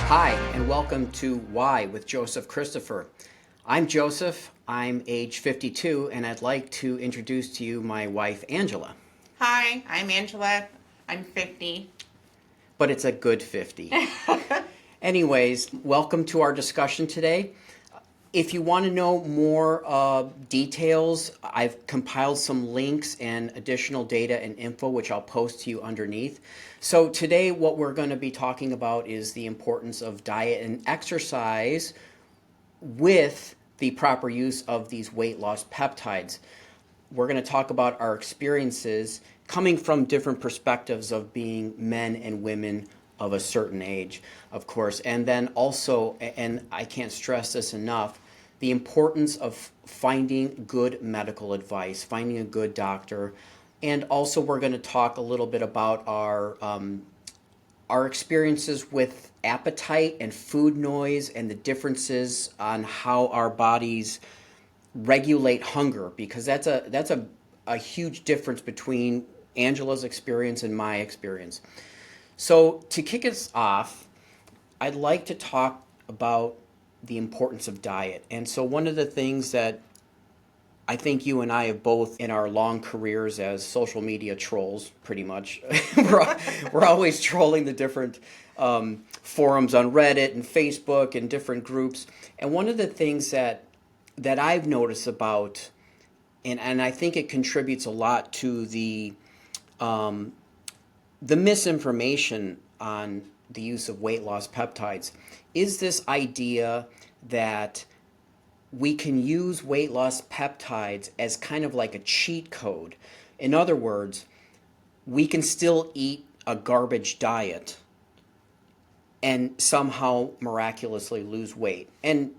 Hi, and welcome to Why with Joseph Christopher. I'm Joseph, I'm age 52, and I'd like to introduce to you my wife, Angela. Hi, I'm Angela. I'm 50. But it's a good 50. Anyways, welcome to our discussion today. If you want to know more details, I've compiled some links and additional data and info, which I'll post to you underneath. So today what we're going to be talking about is the importance of diet and exercise with the proper use of these weight loss peptides. We're going to talk about our experiences coming from different perspectives of being men and women of a certain age, of course. And then also, and I can't stress this enough, the importance of finding good medical advice, finding a good doctor. And also we're going to talk a little bit about our experiences with appetite and food noise and the differences on how our bodies regulate hunger, because that's a huge difference between Angela's experience and my experience. So to kick us off, I'd like to talk about the importance of diet. And so one of the things that I think you and I have both in our long careers as social media trolls, pretty much, we're always trolling the different forums on Reddit and Facebook and different groups. And one of the things that I've noticed about, and I think it contributes a lot to the misinformation on the use of weight loss peptides, is this idea that we can use weight loss peptides as kind of like a cheat code. In other words, we can still eat a garbage diet and somehow miraculously lose weight. And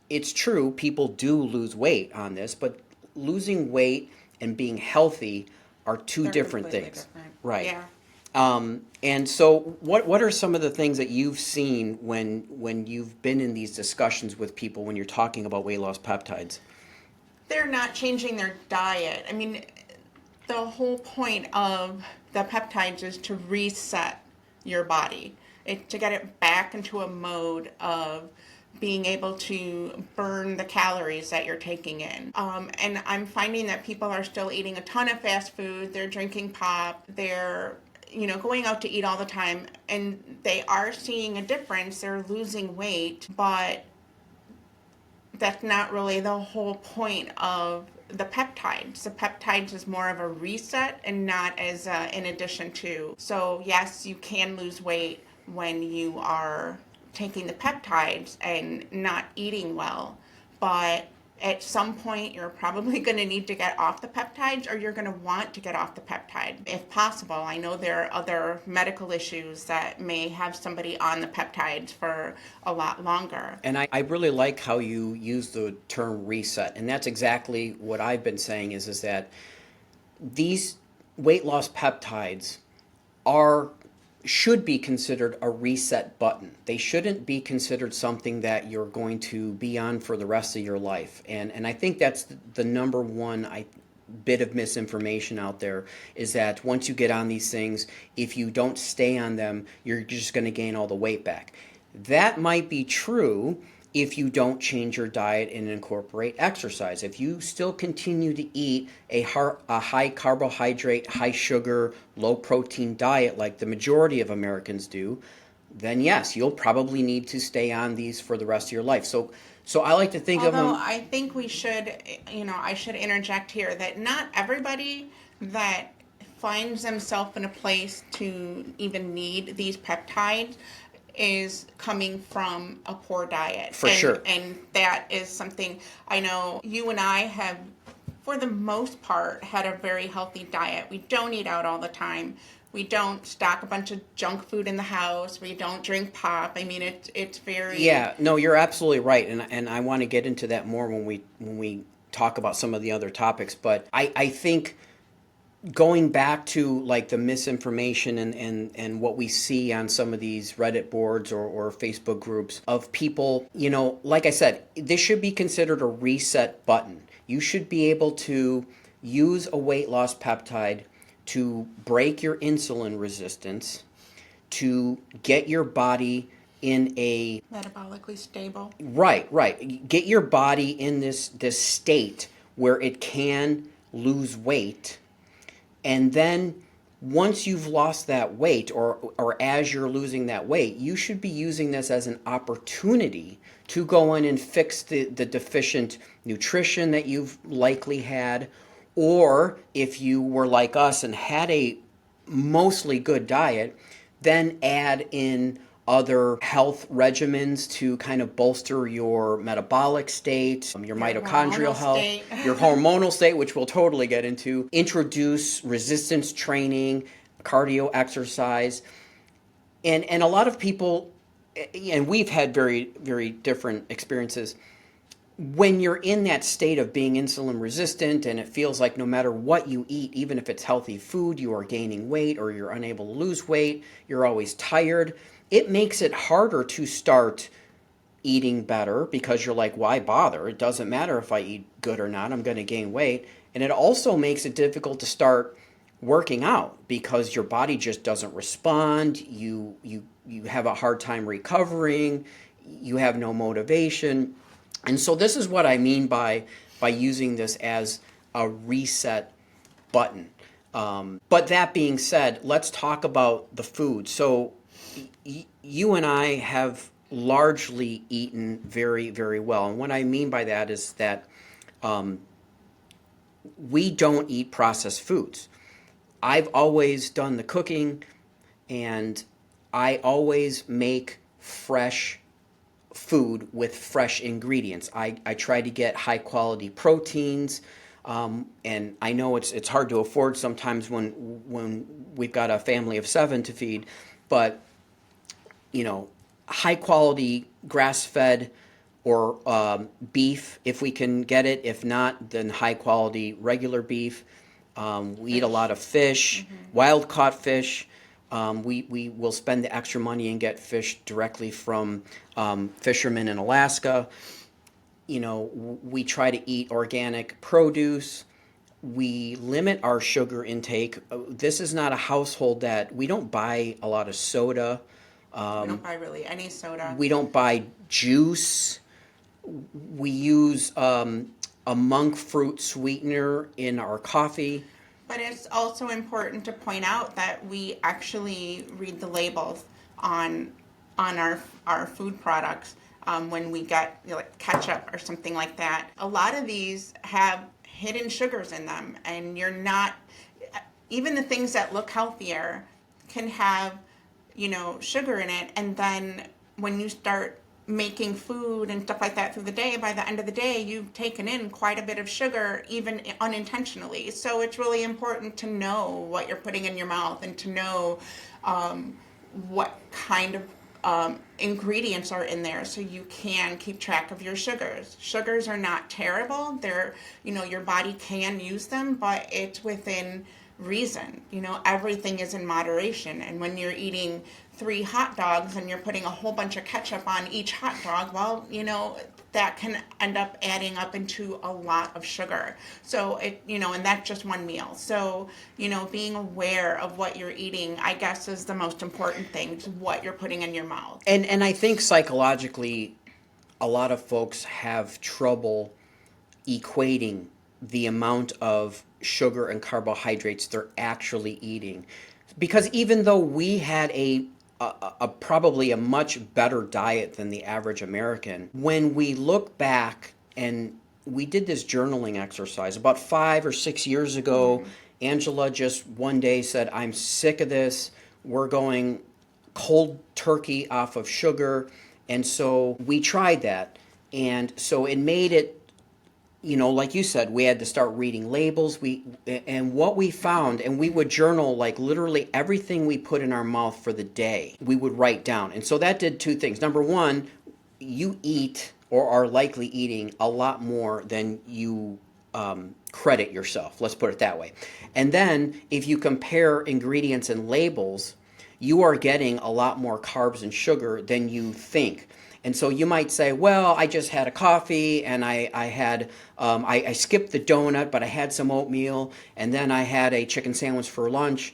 it's true, people do lose weight on this, but losing weight and being healthy are two different things. Different. Right. Yeah. And so what are some of the things that you've seen when you've been in these discussions with people when you're talking about weight loss peptides? They're not changing their diet. I mean, the whole point of the peptides is to reset your body. To get it back into a mode of being able to burn the calories that you're taking in. And I'm finding that people are still eating a ton of fast food. They're drinking pop. They're going out to eat all the time, and they are seeing a difference. They're losing weight, but that's not really the whole point of the peptides. The peptides is more of a reset and not as in addition to. So yes, you can lose weight when you are taking the peptides and not eating well, but at some point you're probably going to need to get off the peptides, or you're going to want to get off the peptide if possible. I know there are other medical issues that may have somebody on the peptides for a lot longer. And I really like how you use the term reset, and that's exactly what I've been saying is that these weight loss peptides should be considered a reset button. They shouldn't be considered something that you're going to be on for the rest of your life. And I think that's the number one bit of misinformation out there, is that once you get on these things, if you don't stay on them, you're just going to gain all the weight back. That might be true if you don't change your diet and incorporate exercise. If you still continue to eat a high carbohydrate, high sugar, low protein diet like the majority of Americans do, then yes, you'll probably need to stay on these for the rest of your life. So I like to think of them. I think we should, I should interject here that not everybody that finds themselves in a place to even need these peptides is coming from a poor diet. For sure. And that is something I know you and I have, for the most part, had a very healthy diet. We don't eat out all the time. We don't stock a bunch of junk food in the house. We don't drink pop. I mean, it's very... Yeah, no, you're absolutely right. And I want to get into that more when we talk about some of the other topics. But I think going back to like the misinformation and what we see on some of these Reddit boards or Facebook groups of people, like I said, this should be considered a reset button. You should be able to use a weight loss peptide to break your insulin resistance, to get your body in a Metabolically stable. right. Get your body in this state where it can lose weight, and then once you've lost that weight, or as you're losing that weight, you should be using this as an opportunity to go in and fix the deficient nutrition that you've likely had. Or if you were like us and had a mostly good diet, then add in other health regimens to kind of bolster your metabolic state, your mitochondrial hormonal health, state. your hormonal state, which we'll totally get into. Introduce resistance training, cardio exercise. And a lot of people, and we've had very, very different experiences, when you're in that state of being insulin resistant and it feels like no matter what you eat, even if it's healthy food, you are gaining weight or you're unable to lose weight, you're always tired, it makes it harder to start eating better because you're like, why bother? It doesn't matter if I eat good or not, I'm going to gain weight. And it also makes it difficult to start working out because your body just doesn't respond. You have a hard time recovering. You have no motivation. And so this is what I mean by using this as a reset button. But that being said, let's talk about the food. So you and I have largely eaten very, very well. And what I mean by that is that we don't eat processed foods. I've always done the cooking, and I always make fresh food with fresh ingredients. I try to get high quality proteins, and I know it's hard to afford sometimes when we've got a family of 7 to feed, but high quality grass fed or beef if we can get it. If not, then high quality regular beef. We eat a lot of fish, wild caught fish. We will spend the extra money and get fish directly from fishermen in Alaska. We try to eat organic produce. We limit our sugar intake. This is not a household that we don't buy a lot of soda. We don't buy really any soda. We don't buy juice. We use a monk fruit sweetener in our coffee. But it's also important to point out that we actually read the labels on our food products when we get like ketchup or something like that. A lot of these have hidden sugars in them, and you're not, even the things that look healthier can have sugar in it, and then when you start making food and stuff like that through the day, by the end of the day you've taken in quite a bit of sugar, even unintentionally. So it's really important to know what you're putting in your mouth and to know what kind of ingredients are in there, so you can keep track of your sugars. Sugars are not terrible. They're, your body can use them, but it's within reason. Everything is in moderation. And when you're eating 3 hot dogs and you're putting a whole bunch of ketchup on each hot dog, well, that can end up adding up into a lot of sugar. So and that's just one meal. So, being aware of what you're eating, I guess, is the most important thing, to what you're putting in your mouth. And I think psychologically, a lot of folks have trouble equating the amount of sugar and carbohydrates they're actually eating. Because even though we had a probably a much better diet than the average American, when we look back, and we did this journaling exercise about 5 or 6 years ago, Angela just one day said, I'm sick of this. We're going cold turkey off of sugar. And so we tried that. And so it made it, like you said, we had to start reading labels. And what we found, and we would journal like literally everything we put in our mouth for the day, we would write down. And so that did 2 things. Number one, you eat or are likely eating a lot more than you credit yourself. Let's put it that way. And then if you compare ingredients and labels, you are getting a lot more carbs and sugar than you think. And so you might say, well, I just had a coffee and I skipped the donut, but I had some oatmeal, and then I had a chicken sandwich for lunch.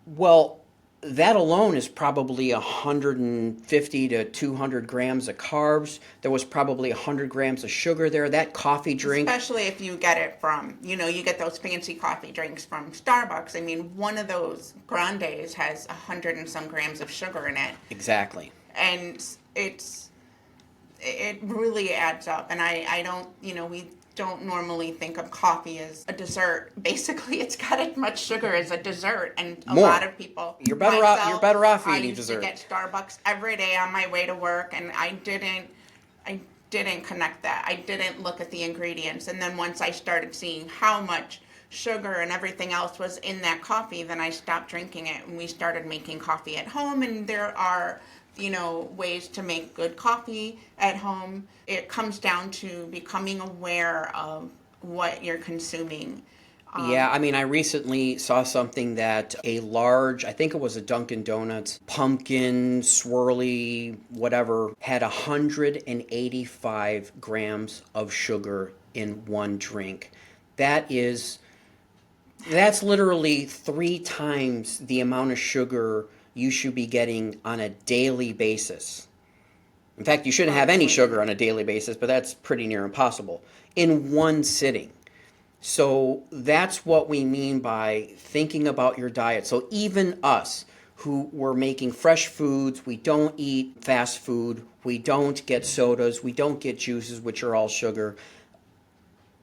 Well, that alone is probably 150 to 200 grams of carbs. There was probably 100 grams of sugar there. That coffee drink. Especially if you get it from, you get those fancy coffee drinks from Starbucks. I mean, one of those grandes has 100 and some grams of sugar in it. Exactly. And it really adds up. And I don't, we don't normally think of coffee as a dessert. Basically, it's got as much sugar as a dessert, and a lot of people. You're better off eating dessert. I used to get Starbucks every day on my way to work, and I didn't connect that. I didn't look at the ingredients, and then once I started seeing how much sugar and everything else was in that coffee, then I stopped drinking it, and we started making coffee at home. And there are ways to make good coffee at home. It comes down to becoming aware of what you're consuming. Yeah, I mean, I recently saw something that a large, I think it was a Dunkin' Donuts, pumpkin, swirly, whatever, had 185 grams of sugar in one drink. That's literally 3 times the amount of sugar you should be getting on a daily basis. In fact, you shouldn't have any sugar on a daily basis, but that's pretty near impossible, in one sitting. So that's what we mean by thinking about your diet. So even us who were making fresh foods, we don't eat fast food, we don't get sodas, we don't get juices, which are all sugar.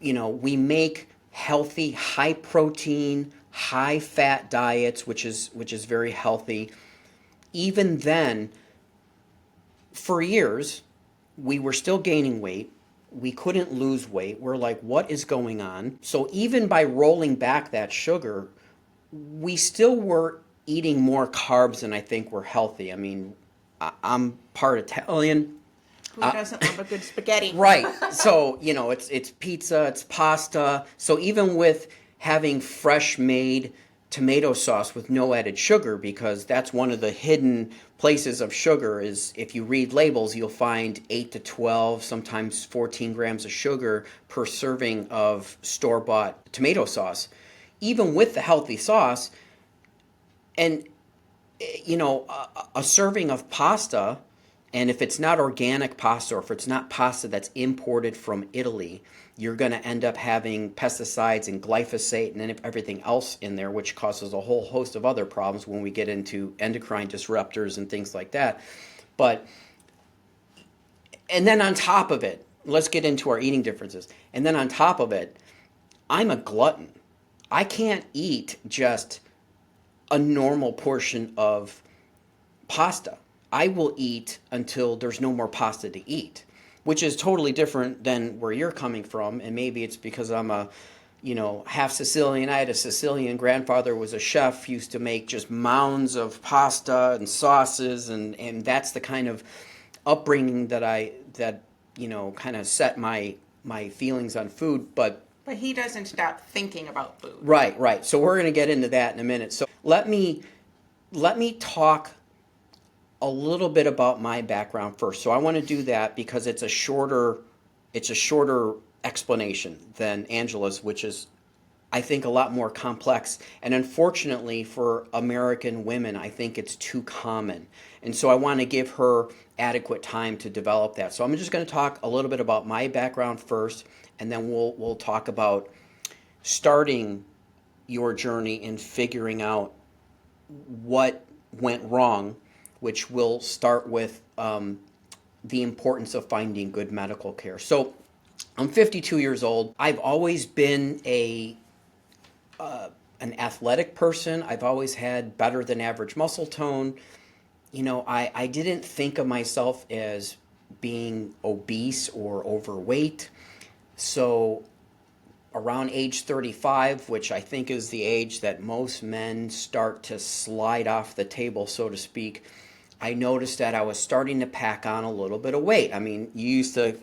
We make healthy, high protein, high fat diets, which is very healthy. Even then, for years, we were still gaining weight. We couldn't lose weight. We're like, what is going on? So even by rolling back that sugar, we still were eating more carbs than I think were healthy. I mean, I'm part Italian. Who doesn't love a good spaghetti? Right. So, it's pizza, it's pasta. So even with having fresh made tomato sauce with no added sugar, because that's one of the hidden places of sugar, is if you read labels, you'll find 8 to 12, sometimes 14 grams of sugar per serving of store-bought tomato sauce. Even with the healthy sauce, and a serving of pasta, and if it's not organic pasta, or if it's not pasta that's imported from Italy, you're going to end up having pesticides and glyphosate and then everything else in there, which causes a whole host of other problems when we get into endocrine disruptors and things like that. And then on top of it, let's get into our eating differences. And then on top of it, I'm a glutton. I can't eat just a normal portion of pasta. I will eat until there's no more pasta to eat, which is totally different than where you're coming from. And maybe it's because I'm half Sicilian. I had a Sicilian grandfather who was a chef, used to make just mounds of pasta and sauces, and that's the kind of upbringing that kind of set my feelings on food. But he doesn't stop thinking about food. Right. So we're going to get into that in a minute. So let me talk a little bit about my background first. So I want to do that because it's a shorter explanation than Angela's, which is, I think, a lot more complex. And unfortunately for American women, I think it's too common. And so I want to give her adequate time to develop that. So I'm just going to talk a little bit about my background first, and then we'll talk about starting your in figuring out what went wrong, which will start with the importance of finding good medical care. So I'm 52 years old. I've always been an athletic person. I've always had better than average muscle tone. I didn't think of myself as being obese or overweight. So around age 35, which I think is the age that most men start to slide off the table, so to speak, I noticed that I was starting to pack on a little bit of weight. I mean, you used to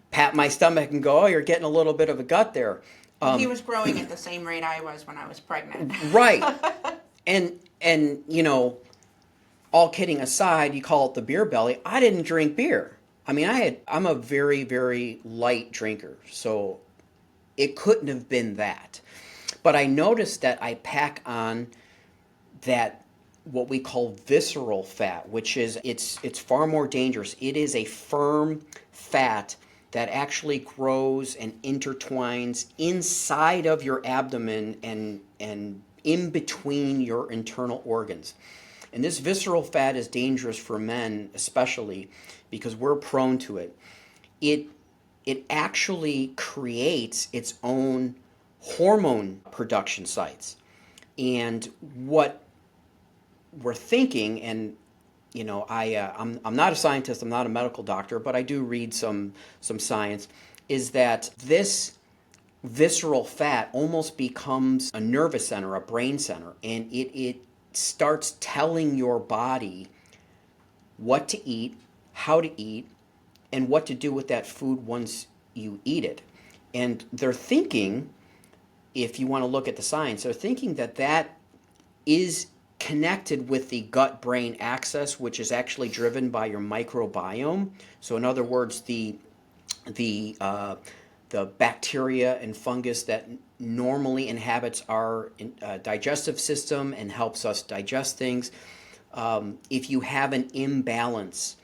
pat my stomach and go, oh, you're getting a little bit of a gut there. He was growing at the same rate I was when I was pregnant. Right. And all kidding aside, you call it the beer belly. I didn't drink beer. I mean, I'm a very, very light drinker, so it couldn't have been that. But I noticed that I pack on that what we call visceral fat, which is it's far more dangerous. It is a firm fat that actually grows and intertwines inside of your abdomen and in between your internal organs. And this visceral fat is dangerous for men especially because we're prone to it. It actually creates its own hormone production sites. And what we're thinking, and you know, I'm not a scientist, I'm not a medical doctor, but I do read some science, is that this visceral fat almost becomes a nervous center, a brain center, and it starts telling your body what to eat, how to eat, and what to do with that food once you eat it. And they're thinking, if you want to look at the science, they're thinking that that is connected with the gut-brain axis, which is actually driven by your microbiome. So in other words, the bacteria and fungus that normally inhabits our digestive system and helps us digest things. If you have an imbalance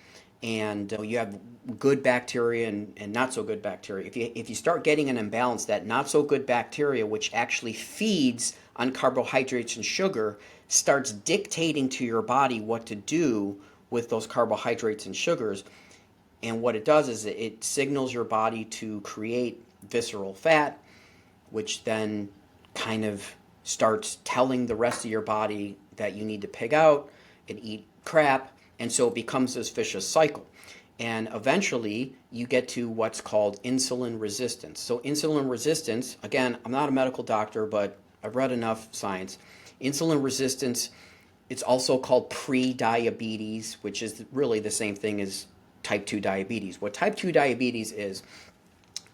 and you have good bacteria and not so good bacteria, if you start getting an imbalance, that not so good bacteria, which actually feeds on carbohydrates and sugar, starts dictating to your body what to do with those carbohydrates and sugars. And what it does is it signals your body to create visceral fat, which then kind of starts telling the rest of your body that you need to pig out and eat crap. And so it becomes this vicious cycle. And eventually you get to what's called insulin resistance. So insulin resistance, again, I'm not a medical doctor, but I've read enough science. Insulin resistance, it's also called pre-diabetes, which is really the same thing as type 2 diabetes. What type 2 diabetes is,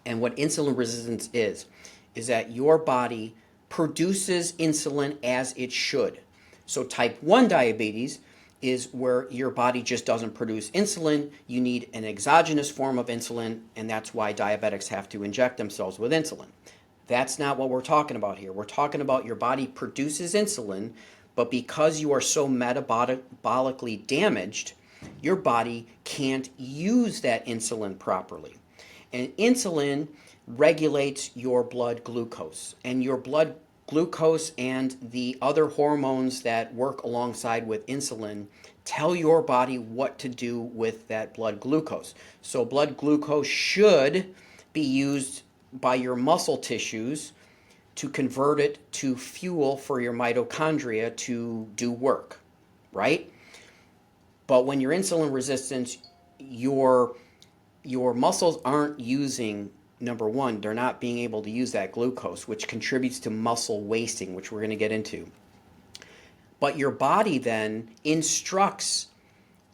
and what insulin resistance is that your body produces insulin as it should. So type 1 diabetes is where your body just doesn't produce insulin. You need an exogenous form of insulin, and that's why diabetics have to inject themselves with insulin. That's not what we're talking about here. We're talking about your body produces insulin, but because you are so metabolically damaged, your body can't use that insulin properly. And insulin regulates your blood glucose. And your blood glucose and the other hormones that work alongside with insulin tell your body what to do with that blood glucose. So blood glucose should be used by your muscle tissues to convert it to fuel for your mitochondria to do work, right? But when you're insulin resistant, your muscles aren't using, number one, they're not being able to use that glucose, which contributes to muscle wasting, which we're going to get into. But your body then instructs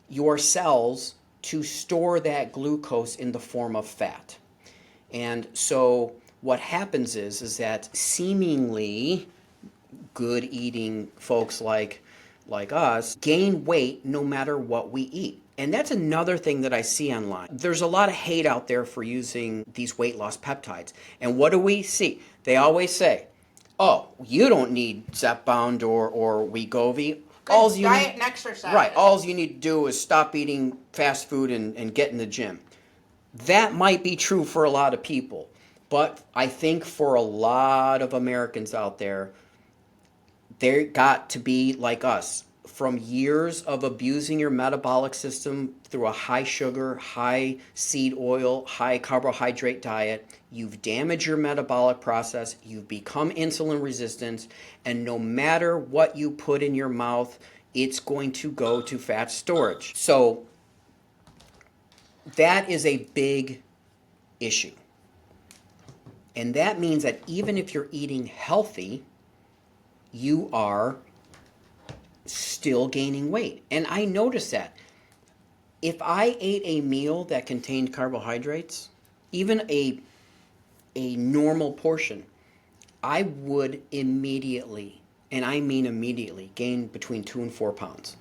your cells to store that glucose in the form of fat. And so what happens is that seemingly good eating folks like us gain weight no matter what we eat. And that's another thing that I see online. There's a lot of hate out there for using these weight loss peptides. And what do we see? They always say, oh, you don't need Zepbound or Wegovy. Diet and exercise. Right. All you need to do is stop eating fast food and get in the gym. That might be true for a lot of people. But I think for a lot of Americans out there, they got to be like us. From years of abusing your metabolic system through a high sugar, high seed oil, high carbohydrate diet, you've damaged your metabolic process, you've become insulin resistant, and no matter what you put in your mouth, it's going to go to fat storage. So that is a big issue. And that means that even if you're eating healthy, you are still gaining weight. And I noticed that. If I ate a meal that contained carbohydrates, even a normal portion, I would immediately, and I mean immediately, gain between 2 and 4 pounds.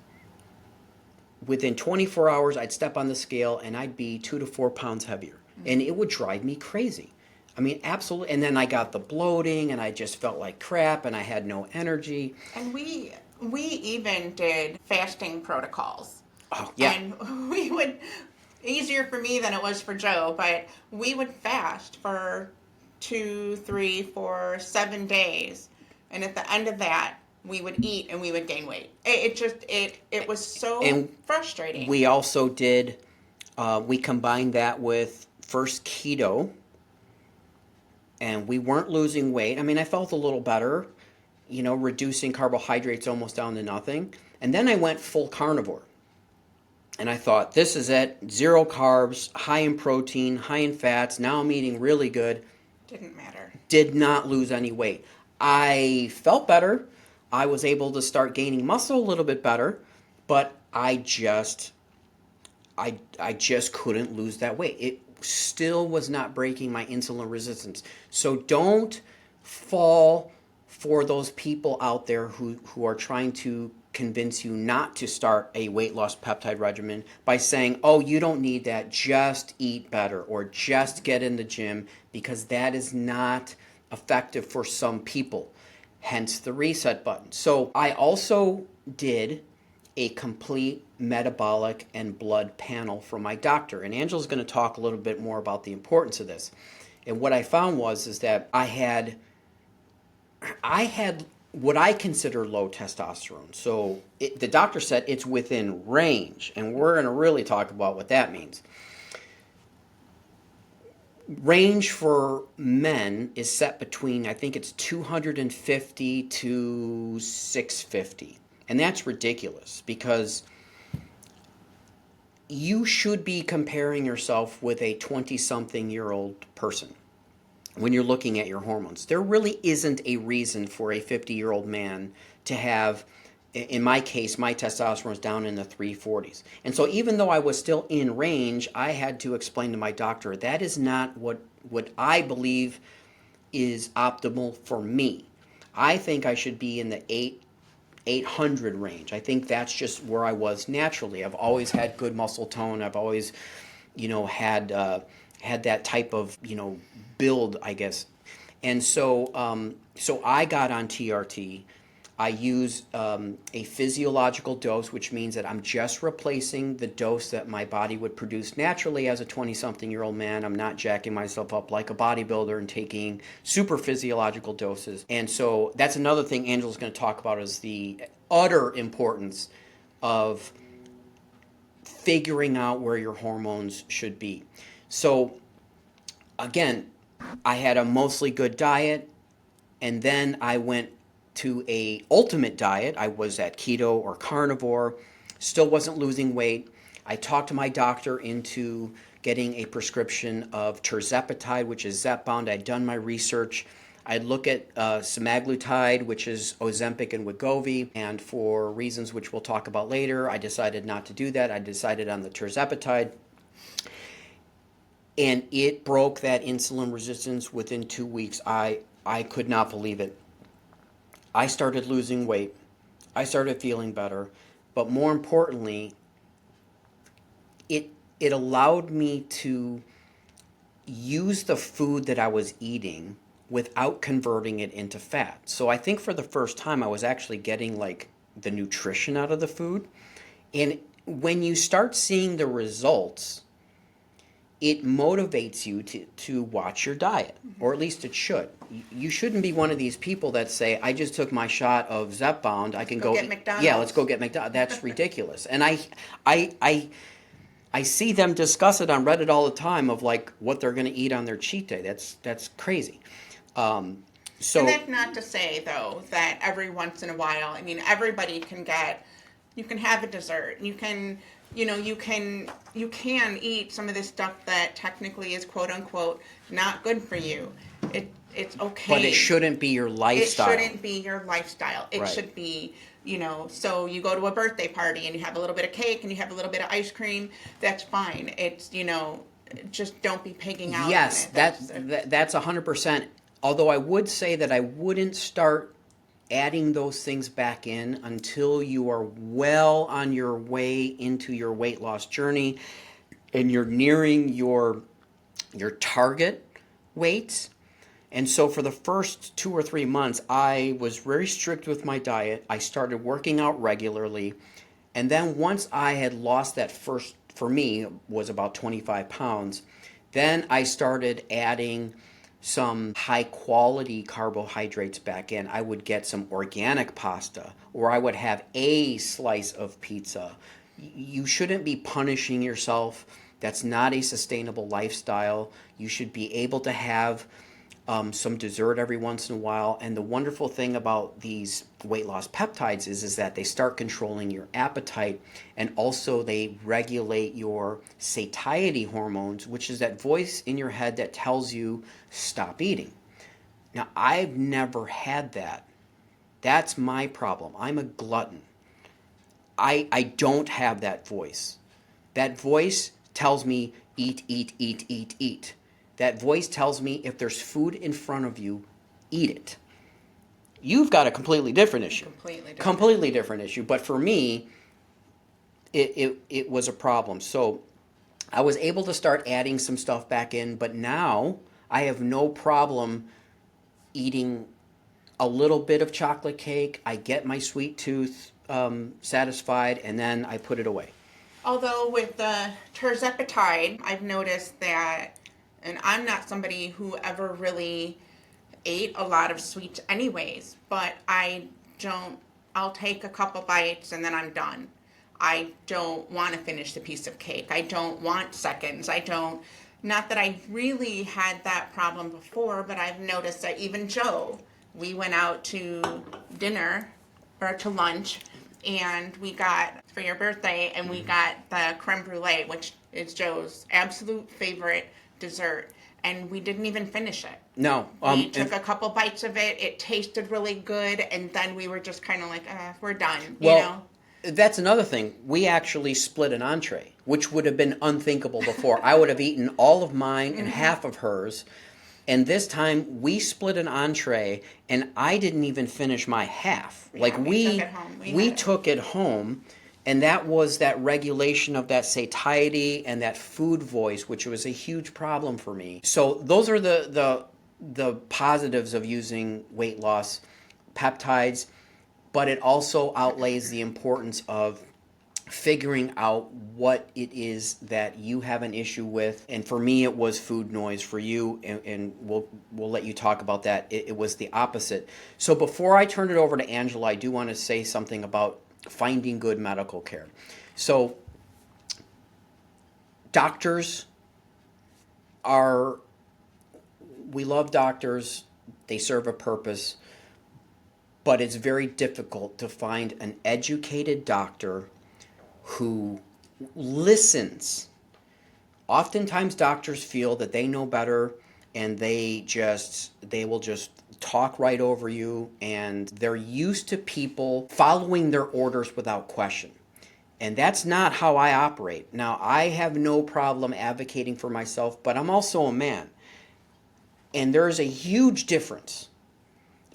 Within 24 hours, I'd step on the scale and I'd be 2 to 4 pounds heavier. And it would drive me crazy. I mean, absolutely. And then I got the bloating and I just felt like crap and I had no energy. And we We even did fasting protocols. Oh, yeah. And we would, easier for me than it was for Joe, but we would fast for 2, 3, 4, 7 days. And at the end of that, we would eat and we would gain weight. It was so And frustrating. We also did, we combined that with first keto, and we weren't losing weight. I mean, I felt a little better, reducing carbohydrates almost down to nothing. And then I went full carnivore. And I thought, this is it, 0 carbs, high in protein, high in fats. Now I'm eating really good. Didn't matter. Did not lose any weight. I felt better. I was able to start gaining muscle a little bit better, but I just couldn't lose that weight. It still was not breaking my insulin resistance. So don't fall for those people out there who are trying to convince you not to start a weight loss peptide regimen by saying, oh, you don't need that, just eat better or just get in the gym, because that is not effective for some people. Hence the reset button. So I also did a complete metabolic and blood panel from my doctor. And Angela's going to talk a little bit more about the importance of this. And what I found is that I had what I consider low testosterone. So the doctor said it's within range, and we're going to really talk about what that means. Range for men is set between, I think it's 250 to 650. And that's ridiculous, because you should be comparing yourself with a 20-something-year-old person when you're looking at your hormones. There really isn't a reason for a 50-year-old man to have, in my case, my testosterone is down in the 340s. And so even though I was still in range, I had to explain to my doctor, that is not what I believe is optimal for me. I think I should be in the 800 range. I think that's just where I was naturally. I've always had good muscle tone. I've always, had that type of, build, I guess. And so, so I got on TRT. I use a physiological dose, which means that I'm just replacing the dose that my body would produce naturally as a 20-something-year-old man. I'm not jacking myself up like a bodybuilder and taking super physiological doses. And so that's another thing Angela's going to talk about, is the utter importance of figuring out where your hormones should be. So again, I had a mostly good diet, and then I went to a ultimate diet. I was at keto or carnivore, still wasn't losing weight. I talked to my doctor into getting a prescription of Tirzepatide, which is Zepbound. I'd done my research. I'd look at Semaglutide, which is Ozempic and Wegovy, and for reasons which we'll talk about later, I decided not to do that. I decided on the Tirzepatide. And it broke that insulin resistance within 2 weeks. I could not believe it. I started losing weight. I started feeling better. But more importantly, it allowed me to use the food that I was eating without converting it into fat. So I think for the first time I was actually getting like the nutrition out of the food. And when you start seeing the results, it motivates you to watch your diet, or at least it should. You shouldn't be one of these people that say, I just took my shot of Zepbound, I can go get McDonald's. Yeah, let's go get McDonald's. That's ridiculous. And I see them discuss it on Reddit all the time, of like what they're going to eat on their cheat day. That's crazy. So, and that's not to say, though, that every once in a while, I mean, everybody can you can have a dessert. You can eat some of this stuff that technically is quote unquote not good for you. It's okay. But it shouldn't be your lifestyle. It shouldn't be your lifestyle. It should be, so you go to a birthday party and you have a little bit of cake and you have a little bit of ice cream. That's fine. It's, just don't be pigging out. Yes, on it. that's 100%. Although I would say that I wouldn't start adding those things back in until you are well on your way into your weight loss journey and you're nearing your target weights. And so for the first 2 or 3 months, I was very strict with my diet. I started working out regularly. And then once I had lost that first, for me, was about 25 pounds, then I started adding some high quality carbohydrates back in. I would get some organic pasta, or I would have a slice of pizza. You shouldn't be punishing yourself. That's not a sustainable lifestyle. You should be able to have some dessert every once in a while. And the wonderful thing about these weight loss peptides is that they start controlling your appetite, and also they regulate your satiety hormones, which is that voice in your head that tells you stop eating. Now, I've never had that. That's my problem. I'm a glutton. I don't have that voice. That voice tells me eat, eat, eat, eat, eat. That voice tells me if there's food in front of you, eat it. You've got a completely different issue. Completely different issue. But for me, it was a problem. So I was able to start adding some stuff back in, but now I have no problem eating a little bit of chocolate cake. I get my sweet tooth satisfied, and then I put it away. Although with the Tirzepatide, I've noticed that, and I'm not somebody who ever really ate a lot of sweets anyways, but I'll take a couple bites and then I'm done. I don't want to finish the piece of cake. I don't want seconds. Not that I really had that problem before, but I've noticed that even Joe, we went out to dinner or to lunch, and we got, for your birthday, and we got the creme brulee, which is Joe's absolute favorite dessert, and we didn't even finish it. No. We took a couple bites of it. It tasted really good, and then we were just kind of like, we're done, you know? That's another thing. We actually split an entree, which would have been unthinkable before. I would have eaten all of mine and half of hers. And this time we split an entree, and I didn't even finish my half. Yeah, we took it home, and that was that regulation of that satiety and that food voice, which was a huge problem for me. So those are the positives of using weight loss peptides, but it also outlays the importance of figuring out what it is that you have an issue with. And for me, it was food noise. For you, and we'll let you talk about that, it was the opposite. So before I turn it over to Angela, I do want to say something about finding good medical care. So doctors we love doctors, they serve a purpose, but it's very difficult to find an educated doctor who listens. Oftentimes doctors feel that they know better, and they will just talk right over you, and they're used to people following their orders without question. And that's not how I operate. Now, I have no problem advocating for myself, but I'm also a man. And there is a huge difference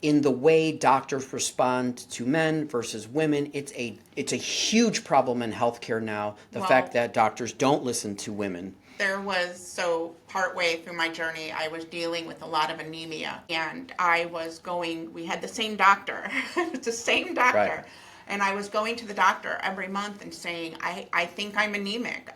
in the way doctors respond to men versus women. It's a huge problem in healthcare now, the fact that doctors don't listen to women. Partway through my journey, I was dealing with a lot of anemia, and we had the same doctor. It's the same doctor. Right. And I was going to the doctor every month and saying, I think I'm anemic.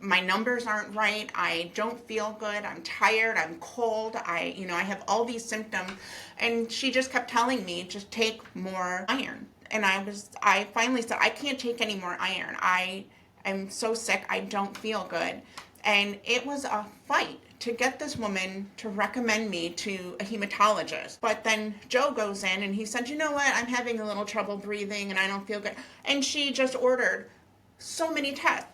My numbers aren't right. I don't feel good. I'm tired. I'm cold. I have all these symptoms. And she just kept telling me, just take more iron. And I finally said, I can't take any more iron. I am so sick. I don't feel good. And it was a fight to get this woman to recommend me to a hematologist. But then Joe goes in and he said, you know what? I'm having a little trouble breathing and I don't feel good. And she just ordered so many tests.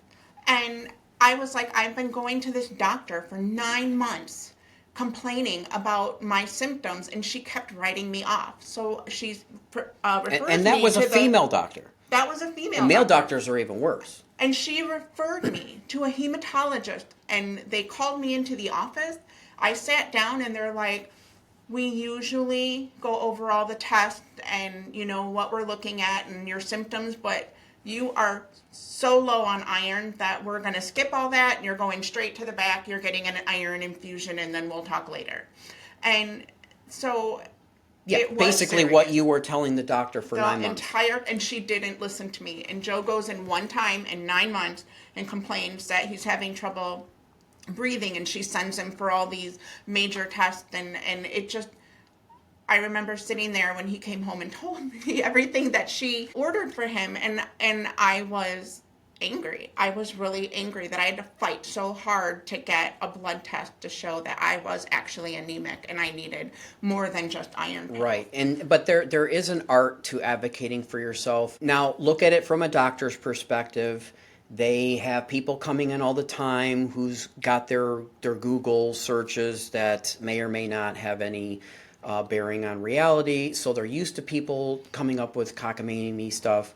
And I was like, I've been going to this doctor for 9 months complaining about my symptoms, and she kept writing me off. So she's referred me to And that was a female doctor. That was a female and male doctor. doctors are even worse. And she referred me to a hematologist, and they called me into the office. I sat down, and they're like, we usually go over all the tests and, what we're looking at and your symptoms, but you are so low on iron that we're going to skip all that, and you're going straight to the back. You're getting an iron infusion, and then we'll talk later. And so Yeah, it was basically serious. what you were telling the doctor for 9 months. And she didn't listen to me. And Joe goes in one time in 9 months and complains that he's having trouble breathing, and she sends him for all these major tests, and it just, I remember sitting there when he came home and told me everything that she ordered for him, and I was angry. I was really angry that I had to fight so hard to get a blood test to show that I was actually anemic and I needed more than just iron pills. Right. But there is an art to advocating for yourself. Now, look at it from a doctor's perspective. They have people coming in all the time who's got their Google searches that may or may not have any bearing on reality. So they're used to people coming up with cockamamie stuff.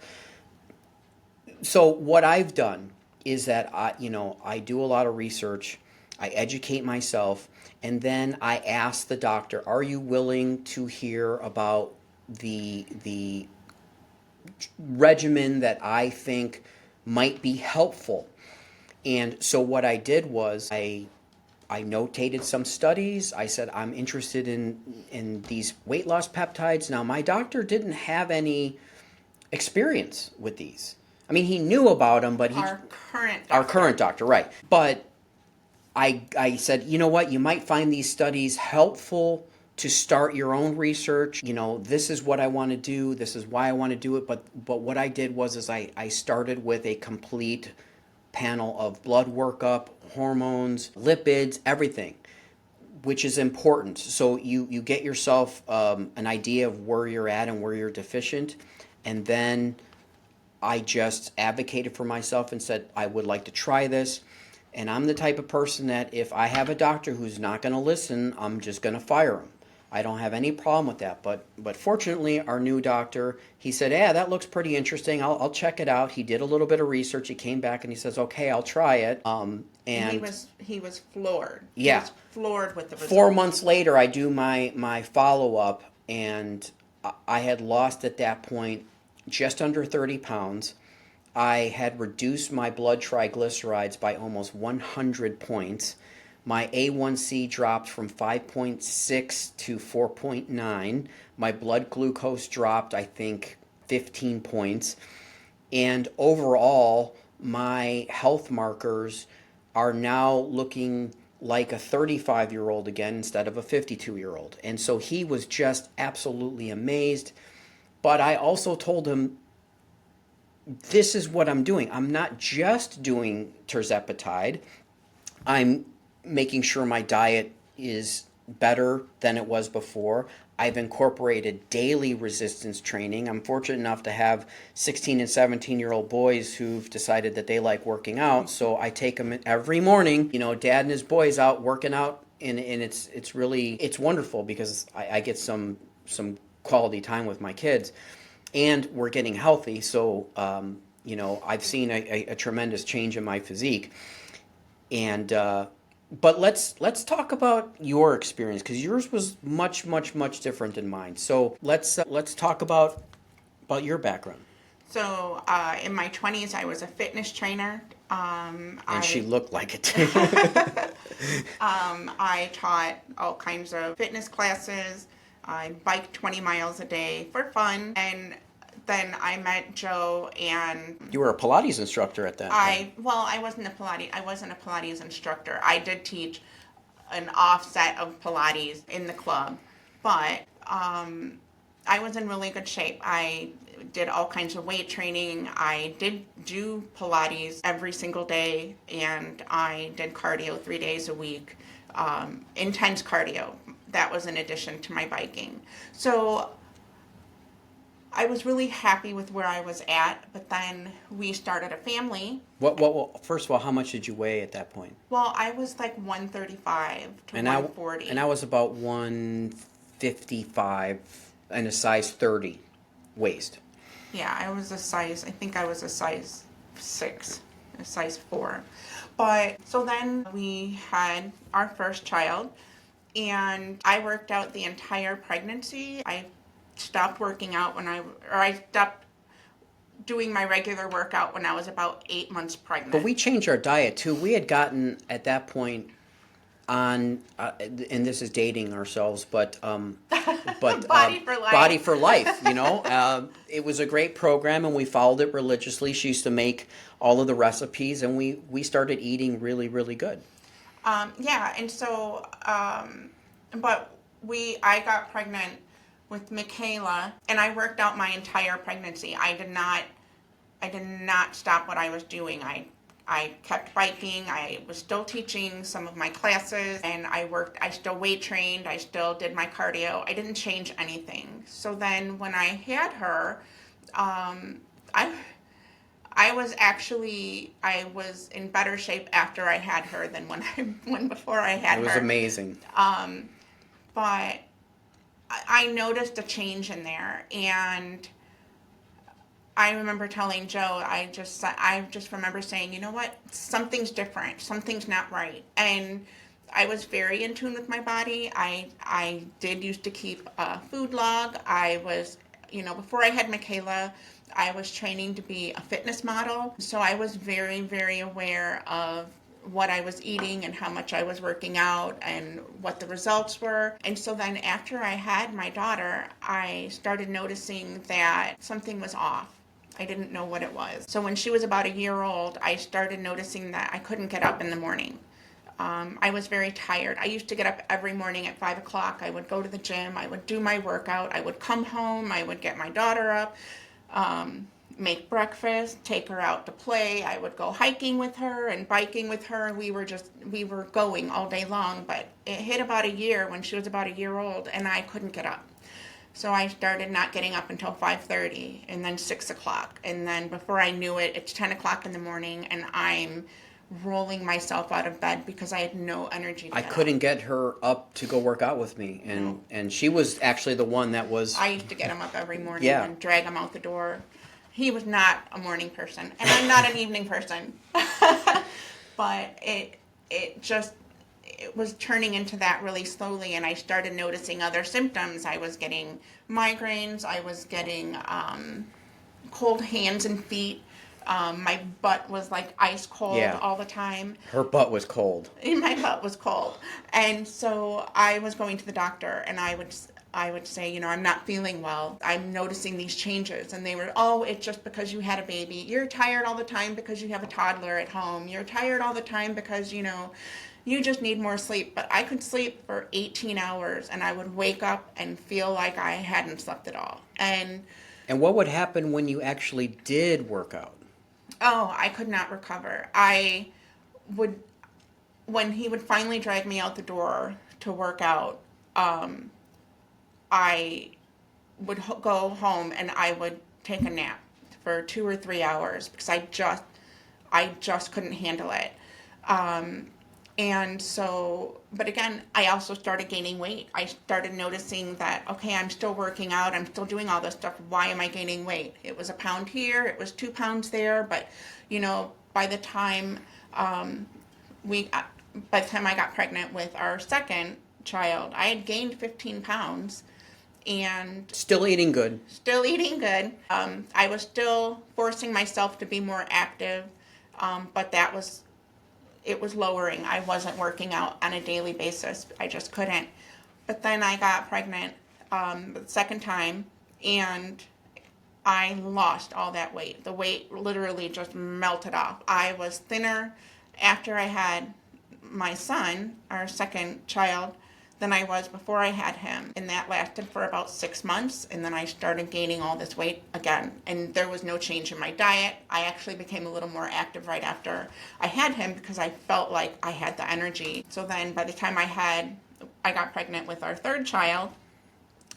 So what I've done is that I do a lot of research, I educate myself, and then I ask the doctor, "Are you willing to hear about the regimen that I think might be helpful?" And so what I did was I notated some studies. I said, I'm interested in these weight loss peptides. Now, my doctor didn't have any experience with these. I mean, he knew about them, but Our our current doctor, right? But I said, you know what? You might find these studies helpful to start your own research. This is what I want to do. This is why I want to do it. But what I did was I started with a complete panel of blood workup, hormones, lipids, everything, which is important. So you get yourself an idea of where you're at and where you're deficient, and then I just advocated for myself and said, I would like to try this. And I'm the type of person that if I have a doctor who's not going to listen, I'm just going to fire him. I don't have any problem with that. But fortunately, our new doctor, he said, yeah, that looks pretty interesting. I'll check it out. He did a little bit of research. He came back and he says, okay, I'll try it. And he was floored. Yeah. He was floored with the results. 4 months later, I do my follow-up, and I had lost at that point just under 30 pounds. I had reduced my blood triglycerides by almost 100 points. My A1C dropped from 5.6 to 4.9. My blood glucose dropped, I think, 15 points. And overall, my health markers are now looking like a 35-year-old again instead of a 52-year-old. And so he was just absolutely amazed. But I also told him, this is what I'm doing. I'm not just doing Tirzepatide. I'm making sure my diet is better than it was before. I've incorporated daily resistance training. I'm fortunate enough to have 16 and 17-year-old boys who've decided that they like working out. So I take them every morning, Dad and his boys out working out. And it's really wonderful because I get some quality time with my kids, and we're getting healthy. So, I've seen a tremendous change in my physique. And, but let's talk about your experience, because yours was much, much, much different than mine. So let's talk about your background. So in my 20s, I was a fitness trainer. She looked like it. I taught all kinds of fitness classes. I biked 20 miles a day for fun, and then I met Joe, and you were a Pilates instructor at that time. I wasn't a Pilates instructor. I did teach an offset of Pilates in the club, but I was in really good shape. I did all kinds of weight training. I did do Pilates every single day, and I did cardio 3 days a week, intense cardio. That was in addition to my biking. So I was really happy with where I was at, but then we started a family. First of all, how much did you weigh at that point? Well, I was like 135 to 140. And I was about 155 and a size 30 waist. Yeah, I think I was a size 6, a size 4. But so then we had our first child, and I worked out the entire pregnancy. I stopped working out I stopped doing my regular workout when I was about 8 months pregnant. But we changed our diet too. We had gotten at that point on, and this is dating ourselves, but Body for Life. Body for Life, you know. It was a great program, and we followed it religiously. She used to make all of the recipes, and we started eating really, really good. Yeah, and so, but I got pregnant with Michaela, and I worked out my entire pregnancy. I did not stop what I was doing. I kept biking. I was still teaching some of my classes, and I still weight trained. I still did my cardio. I didn't change anything. So then when I had her, I was in better shape after I had her than when before I had her. It was amazing. But I noticed a change in there, and I remember telling Joe, I just remember saying, you know what, something's different, something's not right. And I was very in tune with my body. I did used to keep a food log. I was, before I had Michaela, I was training to be a fitness model. So I was very, very aware of what I was eating and how much I was working out and what the results were. And so then after I had my daughter, I started noticing that something was off. I didn't know what it was. So when she was about a year old, I started noticing that I couldn't get up in the morning. I was very tired. I used to get up every morning at 5 o'clock. I would go to the gym. I would do my workout. I would come home. I would get my daughter up, make breakfast, take her out to play. I would go hiking with her and biking with her. We were going all day long, but it hit about a year when she was about a year old, and I couldn't get up. So I started not getting up until 5:30, and then 6 o'clock. And then before I knew it, it's 10 o'clock in the morning, and I'm rolling myself out of bed because I had no energy to I get couldn't up. get her up to go work out with me, and she was actually the one that was. I used to get him up every morning Yeah. and drag him out the door. He was not a morning person, and I'm not an evening person. But it was turning into that really slowly, and I started noticing other symptoms. I was getting migraines. I was getting cold hands and feet. My butt was like ice cold all the time. Her butt was cold. My butt was cold. And so I was going to the doctor, and I would say, I'm not feeling well. I'm noticing these changes. And they were, it's just because you had a baby. You're tired all the time because you have a toddler at home. You're tired all the time because, you just need more sleep. But I could sleep for 18 hours, and I would wake up and feel like I hadn't slept at all. And what would happen when you actually did work out? I could not recover. When he would finally drag me out the door to work out, I would go home and I would take a nap for 2 or 3 hours because I just couldn't handle it. And so, but again, I also started gaining weight. I started noticing that, okay, I'm still working out. I'm still doing all this stuff. Why am I gaining weight? It was a pound here. It was 2 pounds there. But, by the time I got pregnant with our second child, I had gained 15 pounds and Still eating good. Still eating good. I was still forcing myself to be more active, but it was lowering. I wasn't working out on a daily basis. I just couldn't. But then I got pregnant the second time, and I lost all that weight. The weight literally just melted off. I was thinner after I had my son, our second child, than I was before I had him. And that lasted for about 6 months, and then I started gaining all this weight again. And there was no change in my diet. I actually became a little more active right after I had him because I felt like I had the energy. So then by the time I got pregnant with our third child,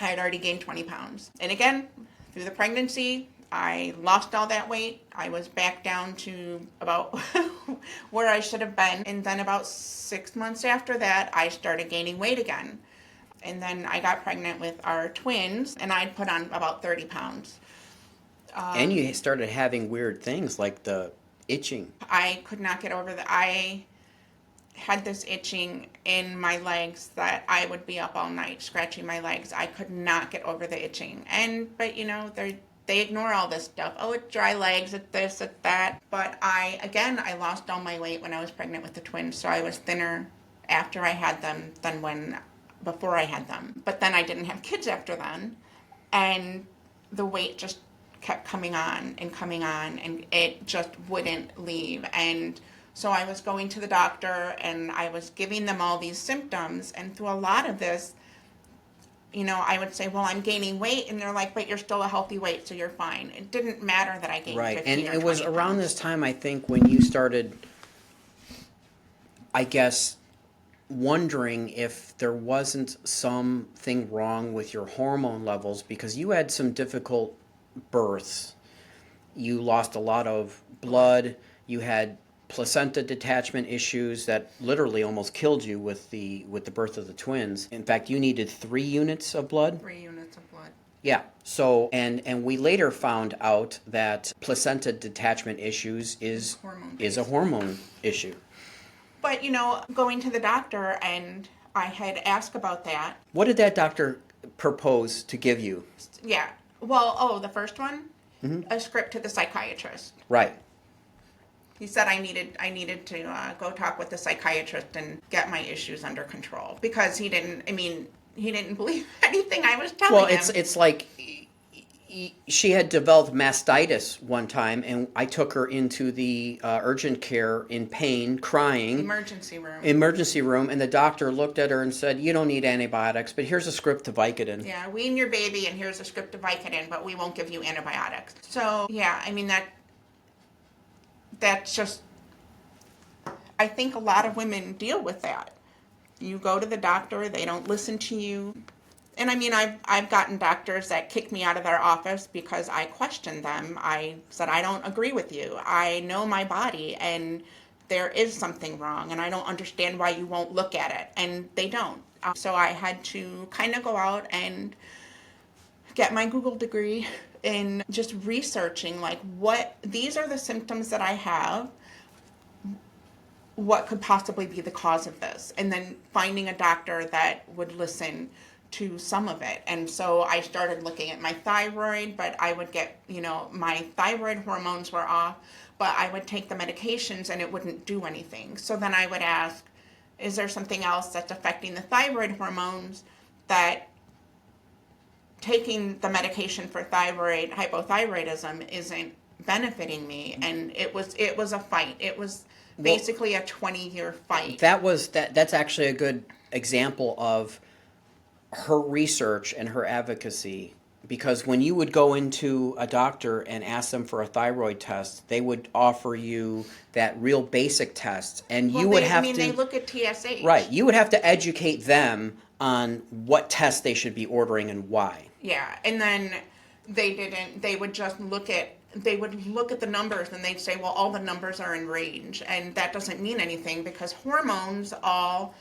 I had already gained 20 pounds. And again, through the pregnancy, I lost all that weight. I was back down to about where I should have been. And then about 6 months after that, I started gaining weight again. And then I got pregnant with our twins, and I'd put on about 30 pounds. And you started having weird things like the itching. I could not get over I had this itching in my legs that I would be up all night scratching my legs. I could not get over the itching. But they ignore all this stuff. Oh, it's dry legs, it's this, it's that. But I lost all my weight when I was pregnant with the twins, so I was thinner after I had them than before I had them. But then I didn't have kids after then, and the weight just kept coming on, and it just wouldn't leave. And so I was going to the doctor, and I was giving them all these symptoms, and through a lot of this, I would say, well, I'm gaining weight, and they're like, but you're still a healthy weight, so you're fine. It didn't matter that I gained 15 And or it was 20 around pounds. this time, I think, when you started, I guess, wondering if there wasn't something wrong with your hormone levels, because you had some difficult births. You lost a lot of blood. You had placenta detachment issues that literally almost killed you with the birth of the twins. In fact, you needed 3 units of blood. 3 units of blood. Yeah. So, and we later found out that placenta detachment issues is a hormone issue. But, going to the doctor, and I had asked about that. What did that doctor propose to give you? Yeah. Well, the first one, a script to the psychiatrist. Right. He said I needed to go talk with the psychiatrist and get my issues under control, because he didn't believe anything I was telling him. Well, it's like she had developed mastitis one time, and I took her into the urgent care in pain, crying. Emergency room. And the doctor looked at her and said, "You don't need antibiotics, but here's a script to Vicodin." Yeah, wean your baby, and here's a script to Vicodin, but we won't give you antibiotics. So, yeah, that's just, I think a lot of women deal with that. You go to the doctor, they don't listen to you. And I've gotten doctors that kick me out of their office because I questioned them. I said, I don't agree with you. I know my body, and there is something wrong, and I don't understand why you won't look at it. And they don't. So I had to kind of go out and get my Google degree in just researching, like, these are the symptoms that I have. What could possibly be the cause of this? And then finding a doctor that would listen to some of it. And so I started looking at my thyroid, but I would get, my thyroid hormones were off, but I would take the medications and it wouldn't do anything. So then I would ask, is there something else that's affecting the thyroid hormones that taking the medication for thyroid hypothyroidism isn't benefiting me? And it was a fight. It was basically a 20-year fight. That's actually a good example of her research and her advocacy, because when you would go into a doctor and ask them for a thyroid test, they would offer you that real basic test, and you would have to. They look at TSH. Right. You would have to educate them on what tests they should be ordering and why. Yeah, and then they didn't. They would just look at the numbers, and they'd say, well, all the numbers are in range, and that doesn't mean anything, because hormones all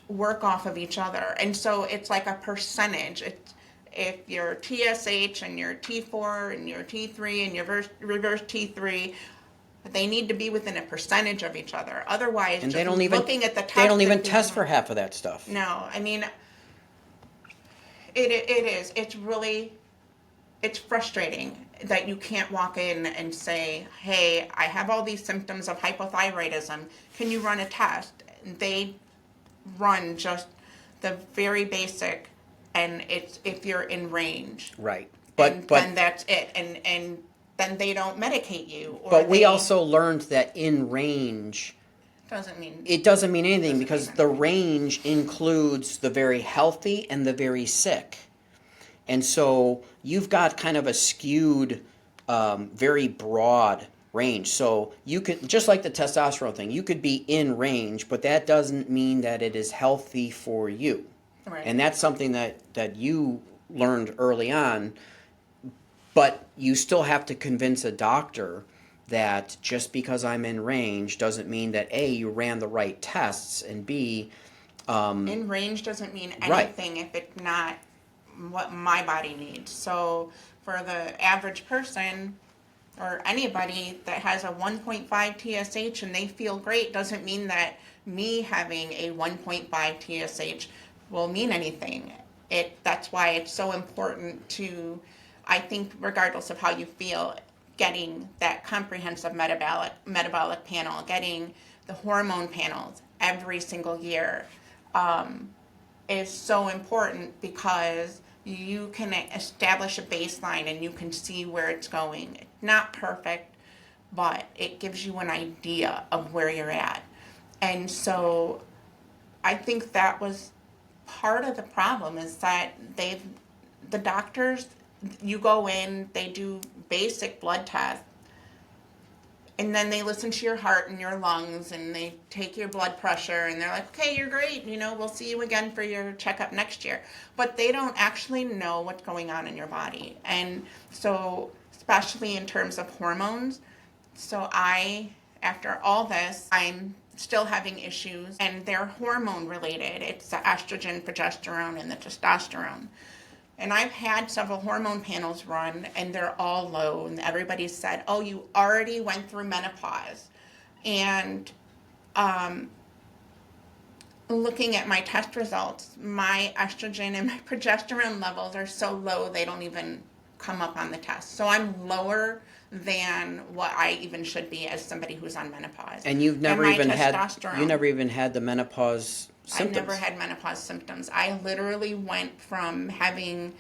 work off of each other. And so it's like a percentage. If your TSH and your T4 and your T3 and your reverse T3, they need to be within a percentage of each other. Otherwise, and just looking at the test, they don't even test for half of that stuff. No, it is. It's frustrating that you can't walk in and say, hey, I have all these symptoms of hypothyroidism. Can you run a test? They run just the very basic, and it's if you're in range. Right. But then that's it. And then they don't medicate you. But we also learned that in range doesn't mean anything, because the range includes the very healthy and the very sick. And so you've got kind of a skewed, very broad range. So you could, just like the testosterone thing, you could be in range, but that doesn't mean that it is healthy for you. Right. And that's something that you learned early on, but you still have to convince a doctor that just because I'm in range doesn't mean that A, you ran the right tests, and B... in range doesn't mean anything if it's not what my body needs. So for the average person, or anybody that has a 1.5 TSH and they feel great, doesn't mean that me having a 1.5 TSH will mean anything. That's why it's so important to, I think, regardless of how you feel, getting that comprehensive metabolic panel, getting the hormone panels, every single year is so important, because you can establish a baseline and you can see where it's going. It's not perfect, but it gives you an idea of where you're at. And so I think that was part of the problem, is that the doctors, you go in, they do basic blood tests, and then they listen to your heart and your lungs, and they take your blood pressure, and they're like, okay, you're great, we'll see you again for your checkup next year. But they don't actually know what's going on in your body. And so, especially in terms of hormones, so after all this, I'm still having issues, and they're hormone related. It's the estrogen, progesterone, and the testosterone. And I've had several hormone panels run, and they're all low, and everybody said, oh, you already went through menopause. And looking at my test results, my estrogen and my progesterone levels are so low they don't even come up on the test. So I'm lower than what I even should be as somebody who's on menopause. And you've never even had the menopause symptoms. I've never had menopause symptoms. I literally went from having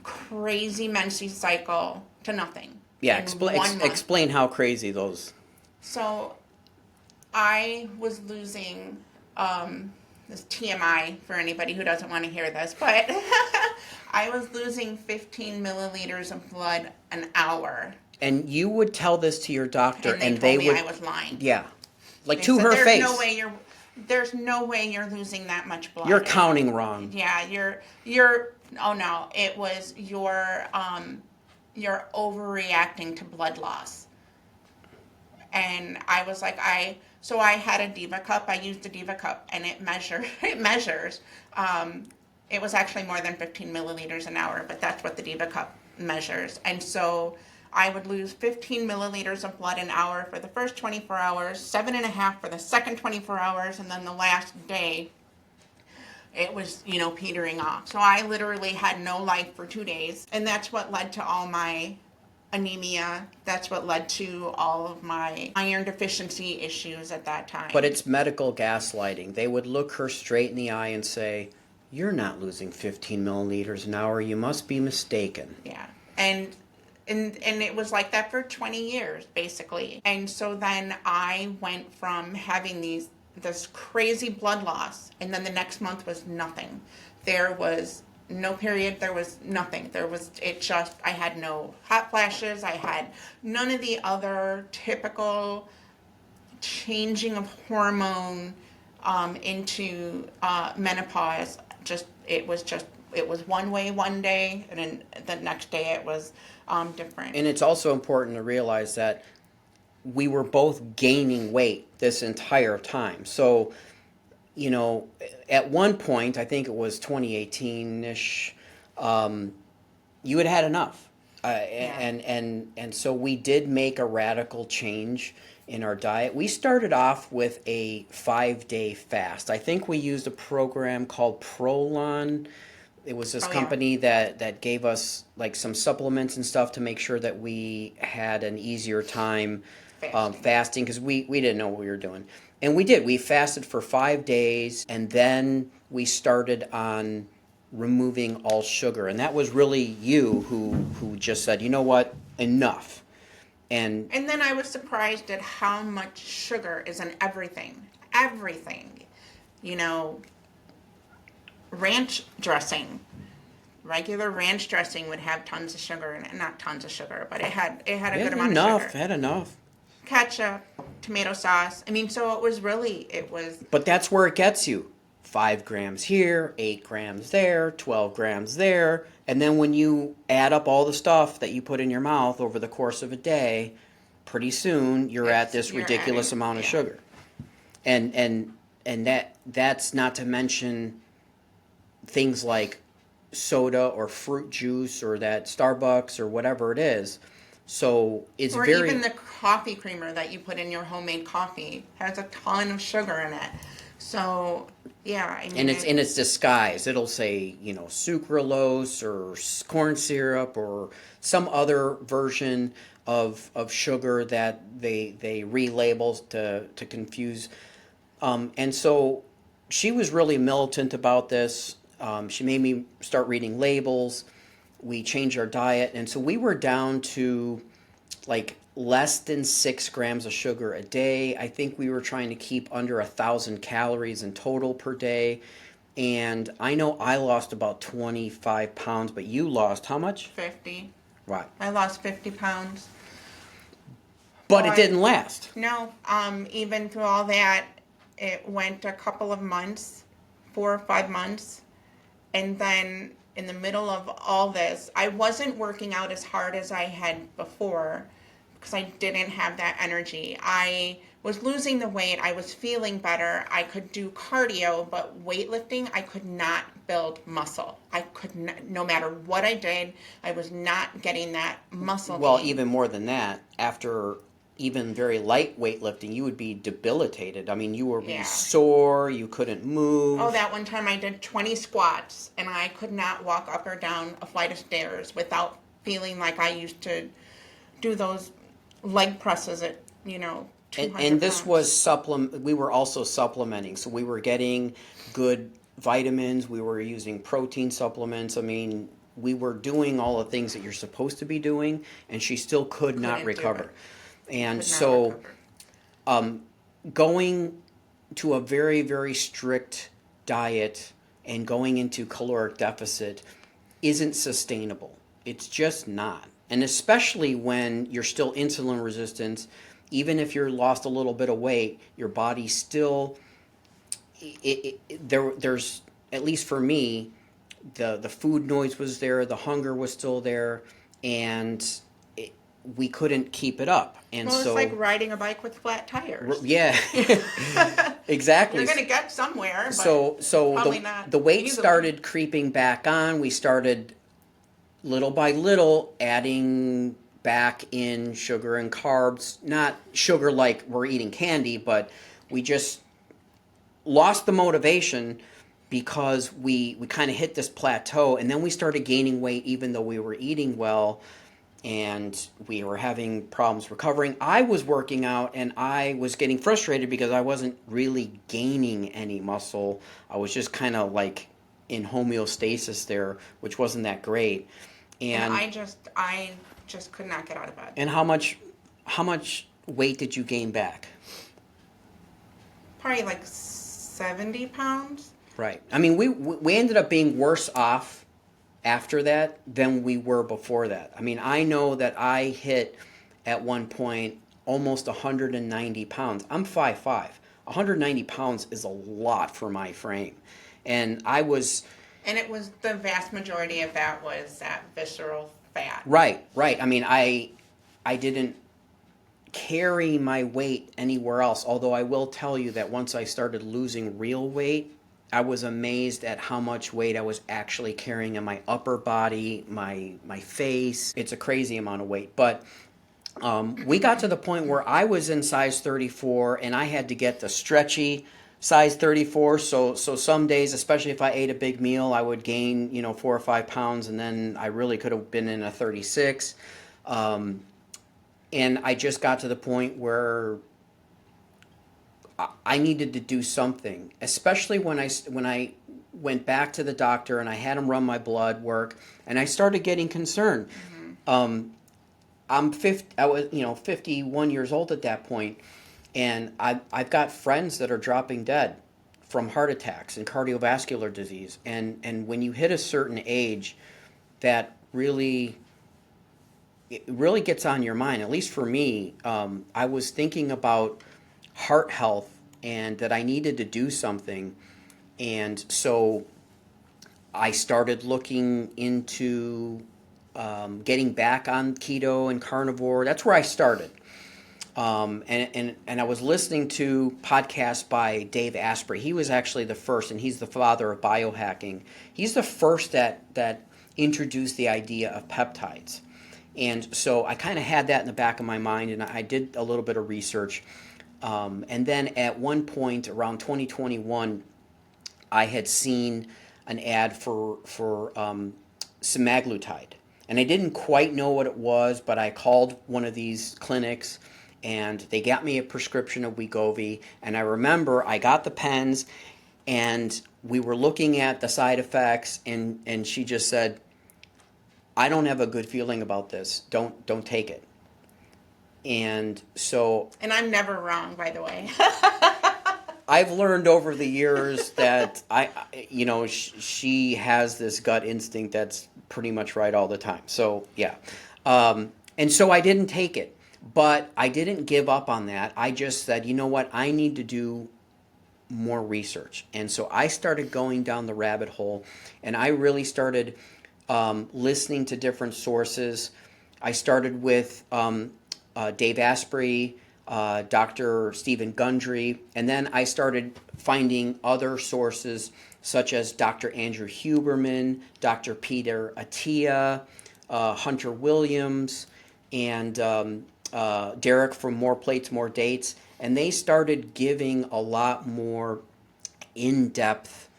crazy menstrual cycle to nothing. Yeah, explain how crazy those. So I was losing, this TMI for anybody who doesn't want to hear this, but I was losing 15 milliliters of blood an hour. And you would tell this to your doctor, and they told me I was lying. Yeah, like they to said, her face. There's no way you're losing that much blood. You're counting wrong. Yeah, oh no, it was you're overreacting to blood loss. And I was like, so I had a Diva cup. I used the Diva cup, and it measures. It was actually more than 15 milliliters an hour, but that's what the Diva cup measures. And so I would lose 15 milliliters of blood an hour for the first 24 hours, 7.5 for the second 24 hours, and then the last day, it was, petering off. So I literally had no life for 2 days, and that's what led to all my anemia. That's what led to all of my iron deficiency issues at that time. But it's medical gaslighting. They would look her straight in the eye and say, you're not losing 15 milliliters an hour. You must be mistaken. Yeah. And it was like that for 20 years, basically. And so then I went from having this crazy blood loss, and then the next month was nothing. There was no period, there was nothing. I had no hot flashes, I had none of the other typical changing of hormone into menopause. It was one way one day, and then the next day it was different. And it's also important to realize that we were both gaining weight this entire time. So, at one point, I think it was 2018-ish, you had enough. And so we did make a radical change in our diet. We started off with a 5-day fast. I think we used a program called Prolon. It was this company that gave us like some supplements and stuff to make sure that we had an easier time fasting, because we didn't know what we were doing. And we did. We fasted for 5 days, and then we started on removing all sugar. And that was really you who just said, you know what, enough. And then I was surprised at how much sugar is in everything. Everything. Ranch dressing. Regular ranch dressing would have tons of sugar in it. Not tons of sugar, but it had a good amount of sugar. It had enough. Ketchup, tomato sauce. So it was... But that's where it gets you. 5 grams here, 8 grams there, 12 grams there. And then when you add up all the stuff that you put in your mouth over the course of a day, pretty soon you're at this ridiculous amount of sugar. And that's not to mention things like soda or fruit juice or that Starbucks or whatever it is. So it's even the coffee creamer that you put in your homemade coffee has a ton of sugar in it. So yeah, and it's disguised. It'll say sucralose or corn syrup or some other version of sugar that they relabel to confuse. And so she was really militant about this. She made me start reading labels. We changed our diet. And so we were down to like less than 6 grams of sugar a day. I think we were trying to keep under 1,000 calories in total per day. And I know I lost about 25 pounds, but you lost how much? 50. Right. I lost 50 pounds. But it didn't last. No, even through all that, it went a couple of months, 4 or 5 months. And then in the middle of all this, I wasn't working out as hard as I had before because I didn't have that energy. I was losing the weight. I was feeling better. I could do cardio, but weightlifting, I could not build muscle. I could not, no matter what I did, I was not getting that muscle Well, gain. even more than that, after even very light weightlifting, you would be debilitated. I mean, you would be Yeah. sore, you couldn't move. Oh, that one time I did 20 squats and I could not walk up or down a flight of stairs without feeling like I used to do those leg presses at, 200 And this pounds. was we were also supplementing. So we were getting good vitamins, we were using protein supplements. I mean, we were doing all the things that you're supposed to be doing, and she still could not Couldn't do recover. it. And Could not so recover. going to a very, very strict diet and going into caloric deficit isn't sustainable. It's just not. And especially when you're still insulin resistant, even if you're lost a little bit of weight, your body still, there's, at least for me, the food noise was there, the hunger was still there, and we couldn't keep it up. And Well, so, it's like riding a bike with flat tires. yeah, exactly. You're going to get somewhere, but So probably not the weight easily. started creeping back on. We started little by little adding back in sugar and carbs. Not sugar like we're eating candy, but we just lost the motivation because we kind of hit this plateau, and then we started gaining weight even though we were eating well, and we were having problems recovering. I was working out and I was getting frustrated because I wasn't really gaining any muscle. I was just kind of like in homeostasis there, which wasn't that great. And I just could not get out of bed. And how much weight did you gain back? Probably like 70 pounds. Right. I mean, we ended up being worse off after that than we were before that. I mean, I know that I hit at one point almost 190 pounds. I'm 5'5". 190 pounds is a lot for my frame. And I was... And it was, the vast majority of that was that visceral fat. Right. I mean, I didn't carry my weight anywhere else, although I will tell you that once I started losing real weight, I was amazed at how much weight I was actually carrying in my upper body, my face. It's a crazy amount of weight. But we got to the point where I was in size 34 and I had to get the stretchy size 34. So some days, especially if I ate a big meal, I would gain 4 or 5 pounds, and then I really could have been in a 36. And I just got to the point where I needed to do something, especially when I went back to the doctor and I had him run my blood work, and I started getting concerned. Mm-hmm. I was 51 years old at that point, and I've got friends that are dropping dead from heart attacks and cardiovascular disease, and when you hit a certain age, that really gets on your mind. At least for me, I was thinking about heart health and that I needed to do something. And so I started looking into getting back on keto and carnivore. That's where I started. And I was listening to podcasts by Dave Asprey. He was actually the first, and he's the father of biohacking. He's the first that introduced the idea of peptides. And so I kind of had that in the back of my mind, and I did a little bit of research. And then at one point around 2021, I had seen an ad for Semaglutide. And I didn't quite know what it was, but I called one of these clinics, and they got me a prescription of Wegovy. And I remember I got the pens, and we were looking at the side effects, and she just said, I don't have a good feeling about this. Don't take it. And so And I'm never wrong, by the way. I've learned over the years that she has this gut instinct that's pretty much right all the time. So yeah, and so I didn't take it, but I didn't give up on that. I just said, you know what, I need to do more research, and so I started going down the rabbit hole, and I really started listening to different sources. I started with Dave Asprey, Dr. Stephen Gundry, and then I started finding other sources such as Dr. Andrew Huberman, Dr. Peter Attia, Hunter Williams, and Derek from More Plates, More Dates, and they started giving a lot more in-depth,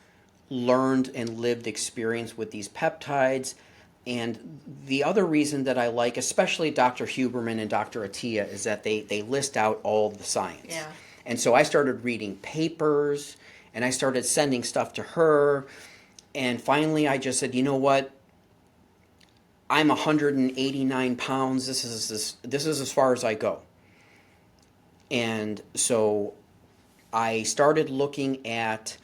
learned and lived experience with these peptides. And the other reason that I like, especially Dr. Huberman and Dr. Attia, is that they list out all the science. Yeah. And so I started reading papers, and I started sending stuff to her. And finally I just said, you know what? I'm 189 pounds. This is as far as I go. And so I started looking at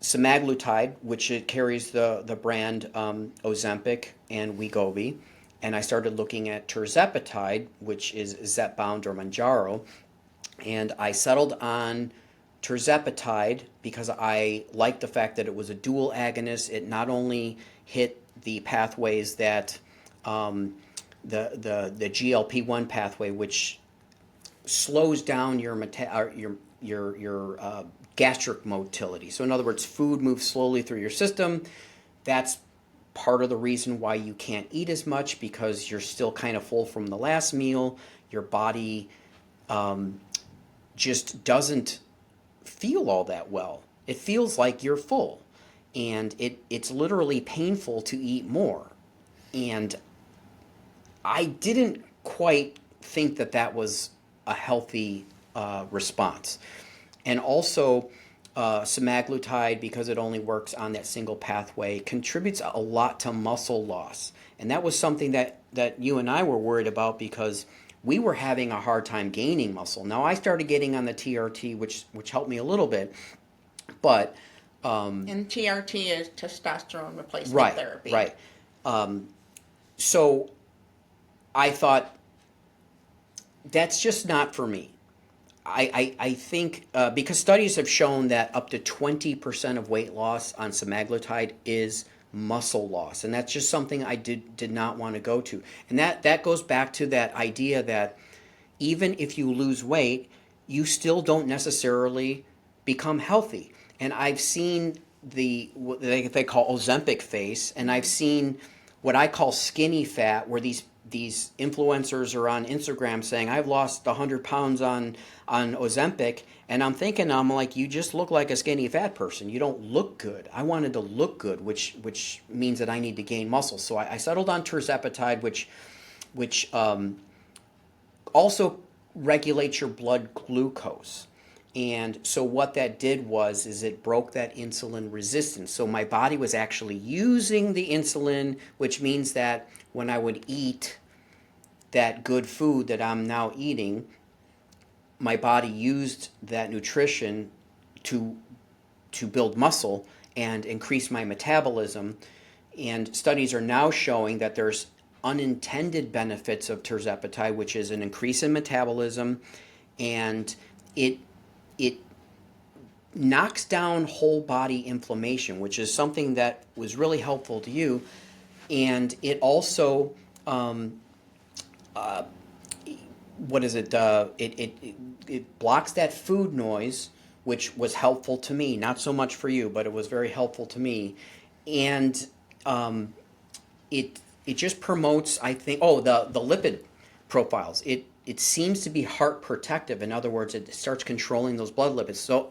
Semaglutide, which it carries the brand Ozempic and Wegovy, and I started looking at Tirzepatide, which is Zepbound or Mounjaro, and I settled on Tirzepatide because I liked the fact that it was a dual agonist. It not only hit the pathways that the GLP-1 pathway, which slows down your gastric motility. So in other words, food moves slowly through your system. That's part of the reason why you can't eat as much, because you're still kind of full from the last meal. Your body just doesn't feel all that well. It feels like you're full, and it's literally painful to eat more. And I didn't quite think that was a healthy response. And also, semaglutide, because it only works on that single pathway, contributes a lot to muscle loss. And that was something that you and I were worried about, because we were having a hard time gaining muscle. Now, I started getting on the TRT, which helped me a little bit, but... and TRT is testosterone replacement therapy. Right. So I thought, that's just not for me. I think because studies have shown that up to 20% of weight loss on semaglutide is muscle loss, and that's just something I did not want to go to. And that goes back to that idea that even if you lose weight, you still don't necessarily become healthy. And I've seen what they call Ozempic face, and I've seen what I call skinny fat, where these influencers are on Instagram saying, I've lost 100 pounds on Ozempic, and I'm like, you just look like a skinny fat person. You don't look good. I wanted to look good, which means that I need to gain muscle. So I settled on Tirzepatide, which also regulates your blood glucose. And so what that did is it broke that insulin resistance. So my body was actually using the insulin, which means that when I would eat that good food that I'm now eating, my body used that nutrition to build muscle and increase my metabolism. And studies are now showing that there's unintended benefits of Tirzepatide, which is an increase in metabolism, and it knocks down whole body inflammation, which is something that was really helpful to you. And it also, it blocks that food noise, which was helpful to me. Not so much for you, but it was very helpful to me. And it just promotes, I think, the lipid profiles. It seems to be heart protective. In other words, it starts controlling those blood lipids. So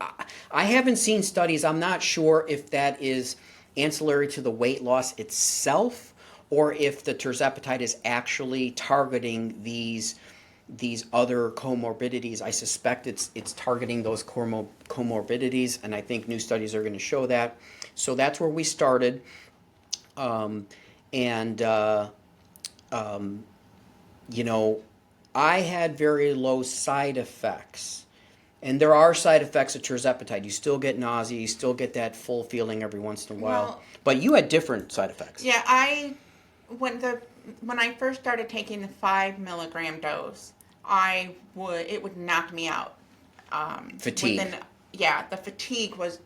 I haven't seen studies. I'm not sure if that is ancillary to the weight loss itself, or if the Tirzepatide is actually targeting these these other comorbidities. I suspect it's targeting those comorbidities, and I think new studies are going to show that. So that's where we started, and you know, I had very low side effects. And there are side effects of Tirzepatide. You still get nausea, you still get that full feeling every once in a while. Well, but you had different side effects. Yeah, when I first started taking the 5 milligram dose, it would knock me out. Fatigue. The fatigue was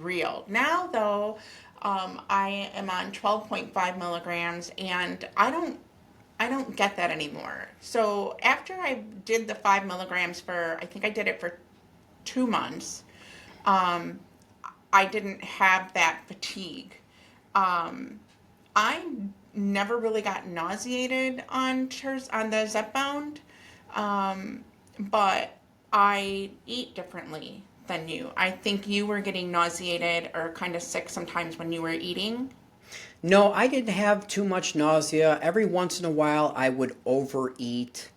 real. Now though, I am on 12.5 milligrams, and I don't get that anymore. So after I did the 5 milligrams I think I did it for 2 months, I didn't have that fatigue. I never really got nauseated on the Zepbound, but I eat differently than you. I think you were getting nauseated or kind of sick sometimes when you were eating. No, I didn't have too much nausea. Every once in a while, I would overeat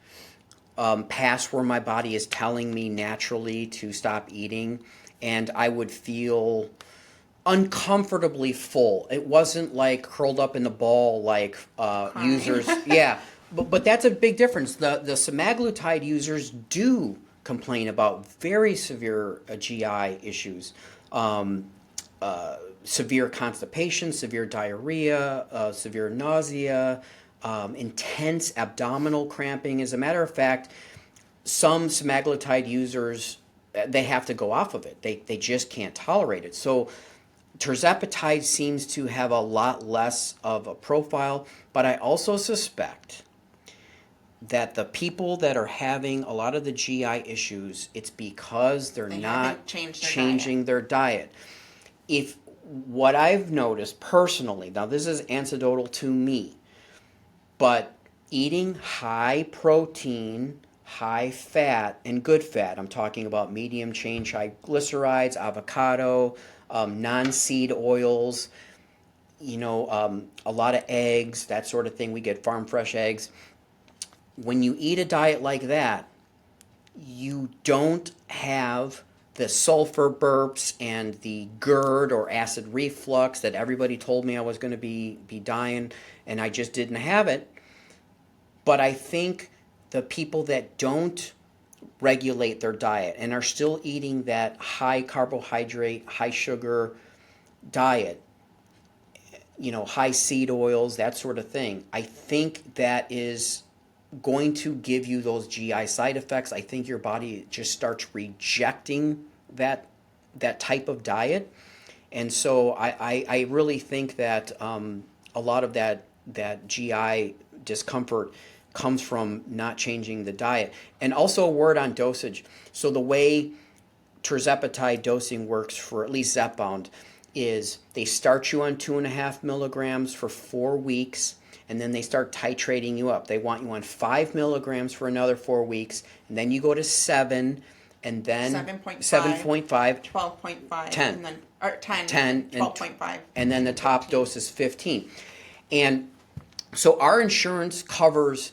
past where my body is telling me naturally to stop eating, and I would feel uncomfortably full. It wasn't like curled up in a ball like users. Yeah, but that's a big difference. The Semaglutide users do complain about very severe GI issues. Severe constipation, severe diarrhea, severe nausea, intense abdominal cramping. As a matter of fact, some Semaglutide users, they have to go off of it. They just can't tolerate it. So Tirzepatide seems to have a lot less of a profile, but I also suspect that the people that are having a lot of the GI issues, it's because they're not changing their diet. If what I've noticed personally, now this is anecdotal to me, but eating high protein, high fat, and good fat, I'm talking about medium chain triglycerides, avocado, non-seed oils, a lot of eggs, that sort of thing. We get farm fresh eggs. When you eat a diet like that, you don't have the sulfur burps and the GERD or acid reflux that everybody told me I was going to be dying, and I just didn't have it. But I think the people that don't regulate their diet and are still eating that high carbohydrate, high sugar diet, high seed oils, that sort of thing, I think that is going to give you those GI side effects. I think your body just starts rejecting that type of diet. And so I really think that a lot of that GI discomfort comes from not changing the diet. And also a word on dosage. So the way Tirzepatide dosing works for at least Zepbound is they start you on 2.5 milligrams for 4 weeks, and then they start titrating you up. They want you on 5 milligrams for another 4 weeks, and then you go to 7, and then 7.5, 12.5, 10, and then, or 10, 10 12.5. And then the top 15. Dose is 15. And so our insurance covers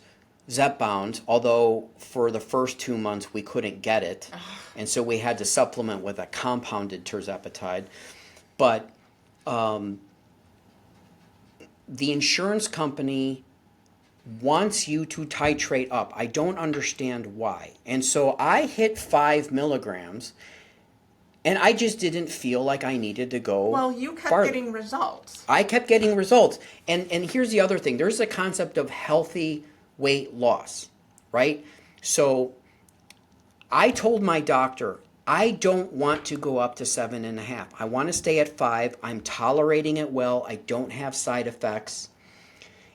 Zepbound, although for the first 2 months we couldn't get it, and so we had to supplement with a compounded Tirzepatide. But the insurance company wants you to titrate up. I don't understand why. And so I hit 5 milligrams, and I just didn't feel like I needed to go. Well, you kept farther. getting results. I kept getting results. And here's the other thing. There's a concept of healthy weight loss, right? So I told my doctor, I don't want to go up to 7.5. I want to stay at 5. I'm tolerating it well. I don't have side effects.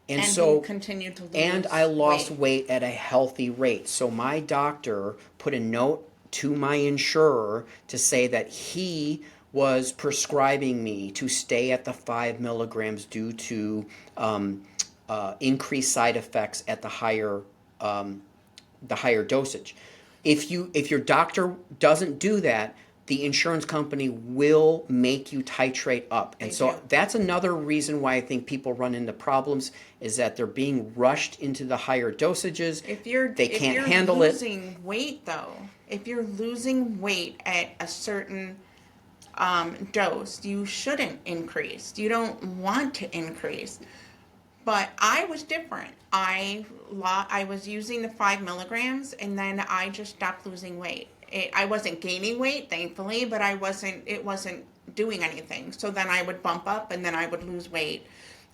And so you continued to lose and I lost weight at a healthy rate. So my doctor put a note to my insurer to say that he was prescribing me to stay at the 5 milligrams due to increased side effects at the higher dosage. If your doctor doesn't do that, the insurance company will make you titrate up. And so do. that's another reason why I think people run into problems, is that they're being rushed into the higher dosages. They can't handle it. If you're losing weight, though, if you're losing weight at a certain dose, you shouldn't increase. You don't want to increase. But I was different. I was using the 5 milligrams, and then I just stopped losing weight. I wasn't gaining weight, thankfully, but it wasn't doing anything. So then I would bump up, and then I would lose weight.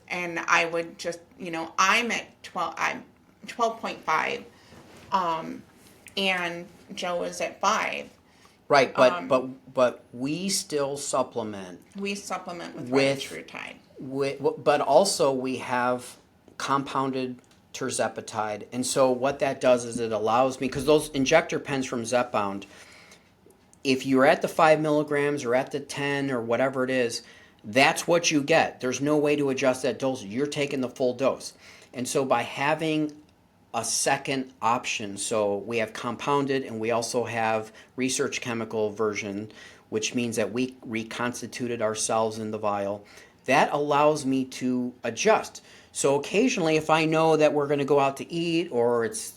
And I would just, I'm 12.5, and Joe is at 5. Right, but we still supplement. We supplement with Retatrutide. But also we have compounded Tirzepatide. And so what that does is it allows me, because those injector pens from Zepbound, if you're at the 5 milligrams or at the 10 or whatever it is, that's what you get. There's no way to adjust that dose. You're taking the full dose. And so by having a second option, so we have compounded and we also have research chemical version, which means that we reconstituted ourselves in the vial, that allows me to adjust. So occasionally, if I know that we're going to go out to eat, or it's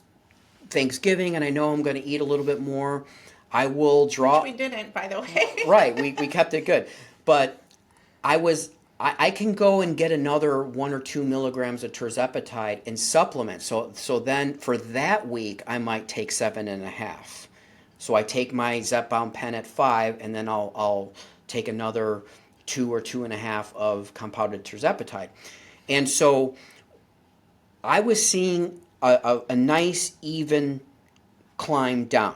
Thanksgiving and I know I'm going to eat a little bit more, I will draw. Which we didn't, by the way. Right, we kept it good. But I can go and get another 1 or 2 milligrams of Tirzepatide and supplement. So then for that week, I might take 7.5. So I take my Zepbound pen at 5, and then I'll take another 2 or 2.5 of compounded Tirzepatide. And so I was seeing a nice even climb down.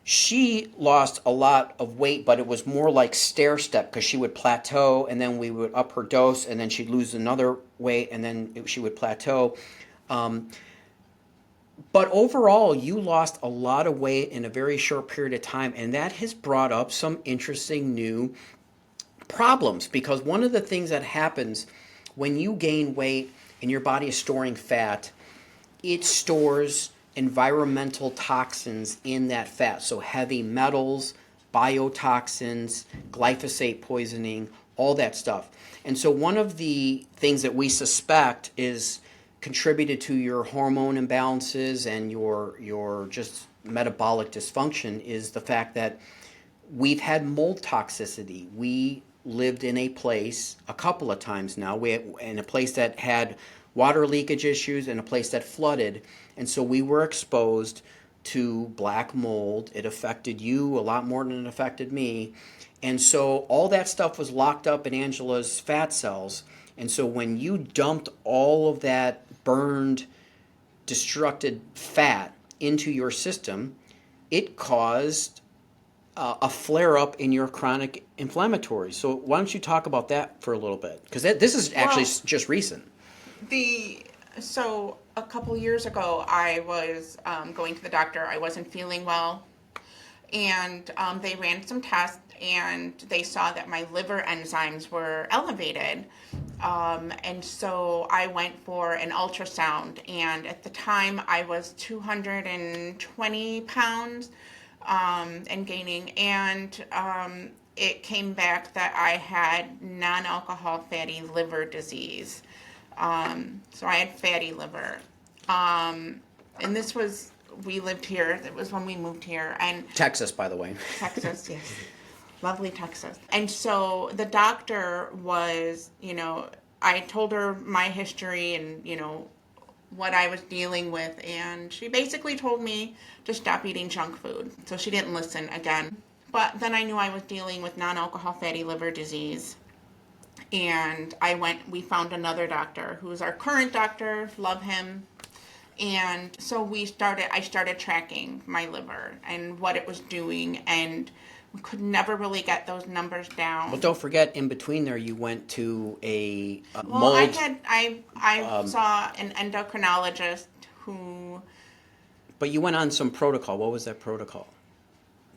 She lost a lot of weight, but it was more like stair step, because she would plateau and then we would up her dose and then she'd lose another weight and then she would plateau. But overall, you lost a lot of weight in a very short period of time, and that has brought up some interesting new problems, because one of the things that happens when you gain weight and your body is storing fat, it stores environmental toxins in that fat. So heavy metals, biotoxins, glyphosate poisoning, all that stuff. And so one of the things that we suspect is contributed to your hormone imbalances and your just metabolic dysfunction is the fact that we've had mold toxicity. We lived in a place a couple of times now, in a place that had water leakage issues and a place that flooded. And so we were exposed to black mold. It affected you a lot more than it affected me. And so all that stuff was locked up in Angela's fat cells. And so when you dumped all of that burned, destructed fat into your system, it caused a flare-up in your chronic inflammatory. So why don't you talk about that for a little bit? Because this is actually just recent. So a couple years ago, I was going to the doctor. I wasn't feeling well, and they ran some tests, and they saw that my liver enzymes were elevated. And so I went for an ultrasound, and at the time I was 220 pounds and gaining, and it came back that I had non-alcohol fatty liver disease. So I had fatty liver. And we lived here. It was when we moved here. And Texas, by the way. Texas, yes. Lovely Texas. And so the doctor was, I told her my history and, what I was dealing with. And she basically told me to stop eating junk food. So she didn't listen again. But then I knew I was dealing with non-alcohol fatty liver disease. And we found another doctor who's our current doctor, love him. And so I started tracking my liver and what it was doing, and we could never really get those numbers down. Well, don't forget, in between there, you went to a mold. I saw an endocrinologist who. But you went on some protocol. What was that protocol?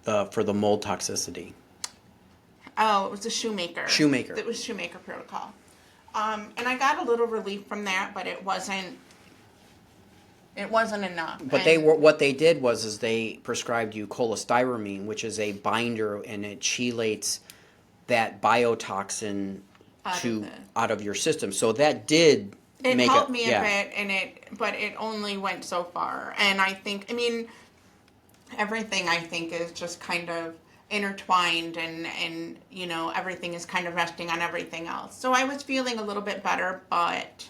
For the mold toxicity. Oh, it was a Shoemaker. It was Shoemaker protocol. And I got a little relief from that, but it wasn't It wasn't enough. But what they did was they prescribed you cholestyramine, which is a binder, and it chelates that biotoxin out of your system. So that did it make helped me a bit, but it only went so far. And I think, I mean, everything I think is just kind of intertwined, and you know, everything is kind of resting on everything else. So I was feeling a little bit better, but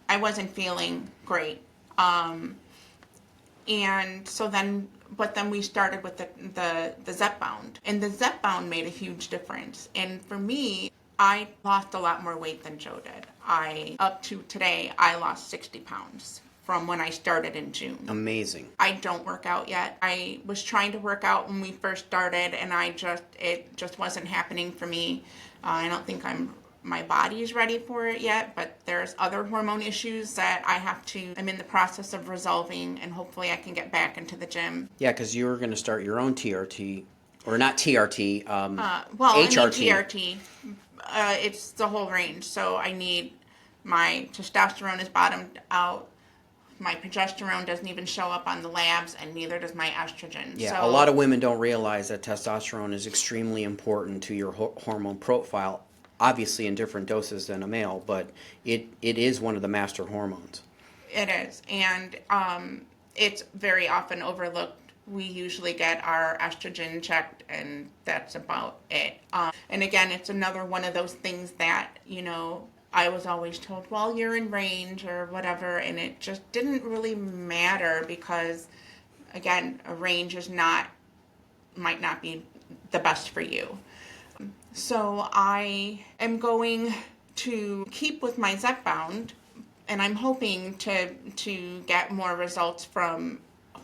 I wasn't feeling great. And so then, but then we started with the Zepbound, and the Zepbound made a huge difference. And for me, I lost a lot more weight than Joe did. Up to today, I lost 60 pounds from when I started in June. Amazing. I don't work out yet. I was trying to work out when we first started, and it just wasn't happening for me. I don't think my body is ready for it yet, but there's other hormone issues that I'm in the process of resolving, and hopefully I can get back into the gym. Yeah, because you were going to start your own TRT, or not TRT, HRT. TRT. It's the whole range. So I need, my testosterone is bottomed out. My progesterone doesn't even show up on the labs, and neither does my estrogen. Yeah, so, a lot of women don't realize that testosterone is extremely important to your hormone profile, obviously in different doses than a male, but it is one of the master hormones. It is, and it's very often overlooked. We usually get our estrogen checked, and that's about it. And again, it's another one of those things that, you know, I was always told, well, you're in range or whatever, and it just didn't really matter because, again, a range might not be the best for you. So I am going to keep with my Zepbound, and I'm hoping to get more results from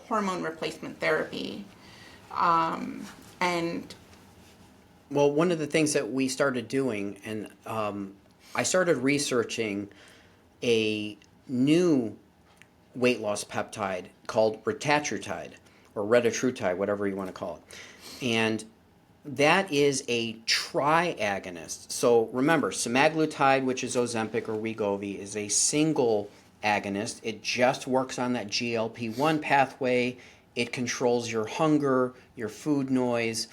hormone replacement therapy. And well, one of the things that we started doing, and I started researching a new weight loss peptide called Retatrutide, or Retatrutide, whatever you want to call it. And that is a tri-agonist. So remember, Semaglutide, which is Ozempic or Wegovy, is a single agonist. It just works on that GLP-1 pathway. It controls your hunger, your food noise,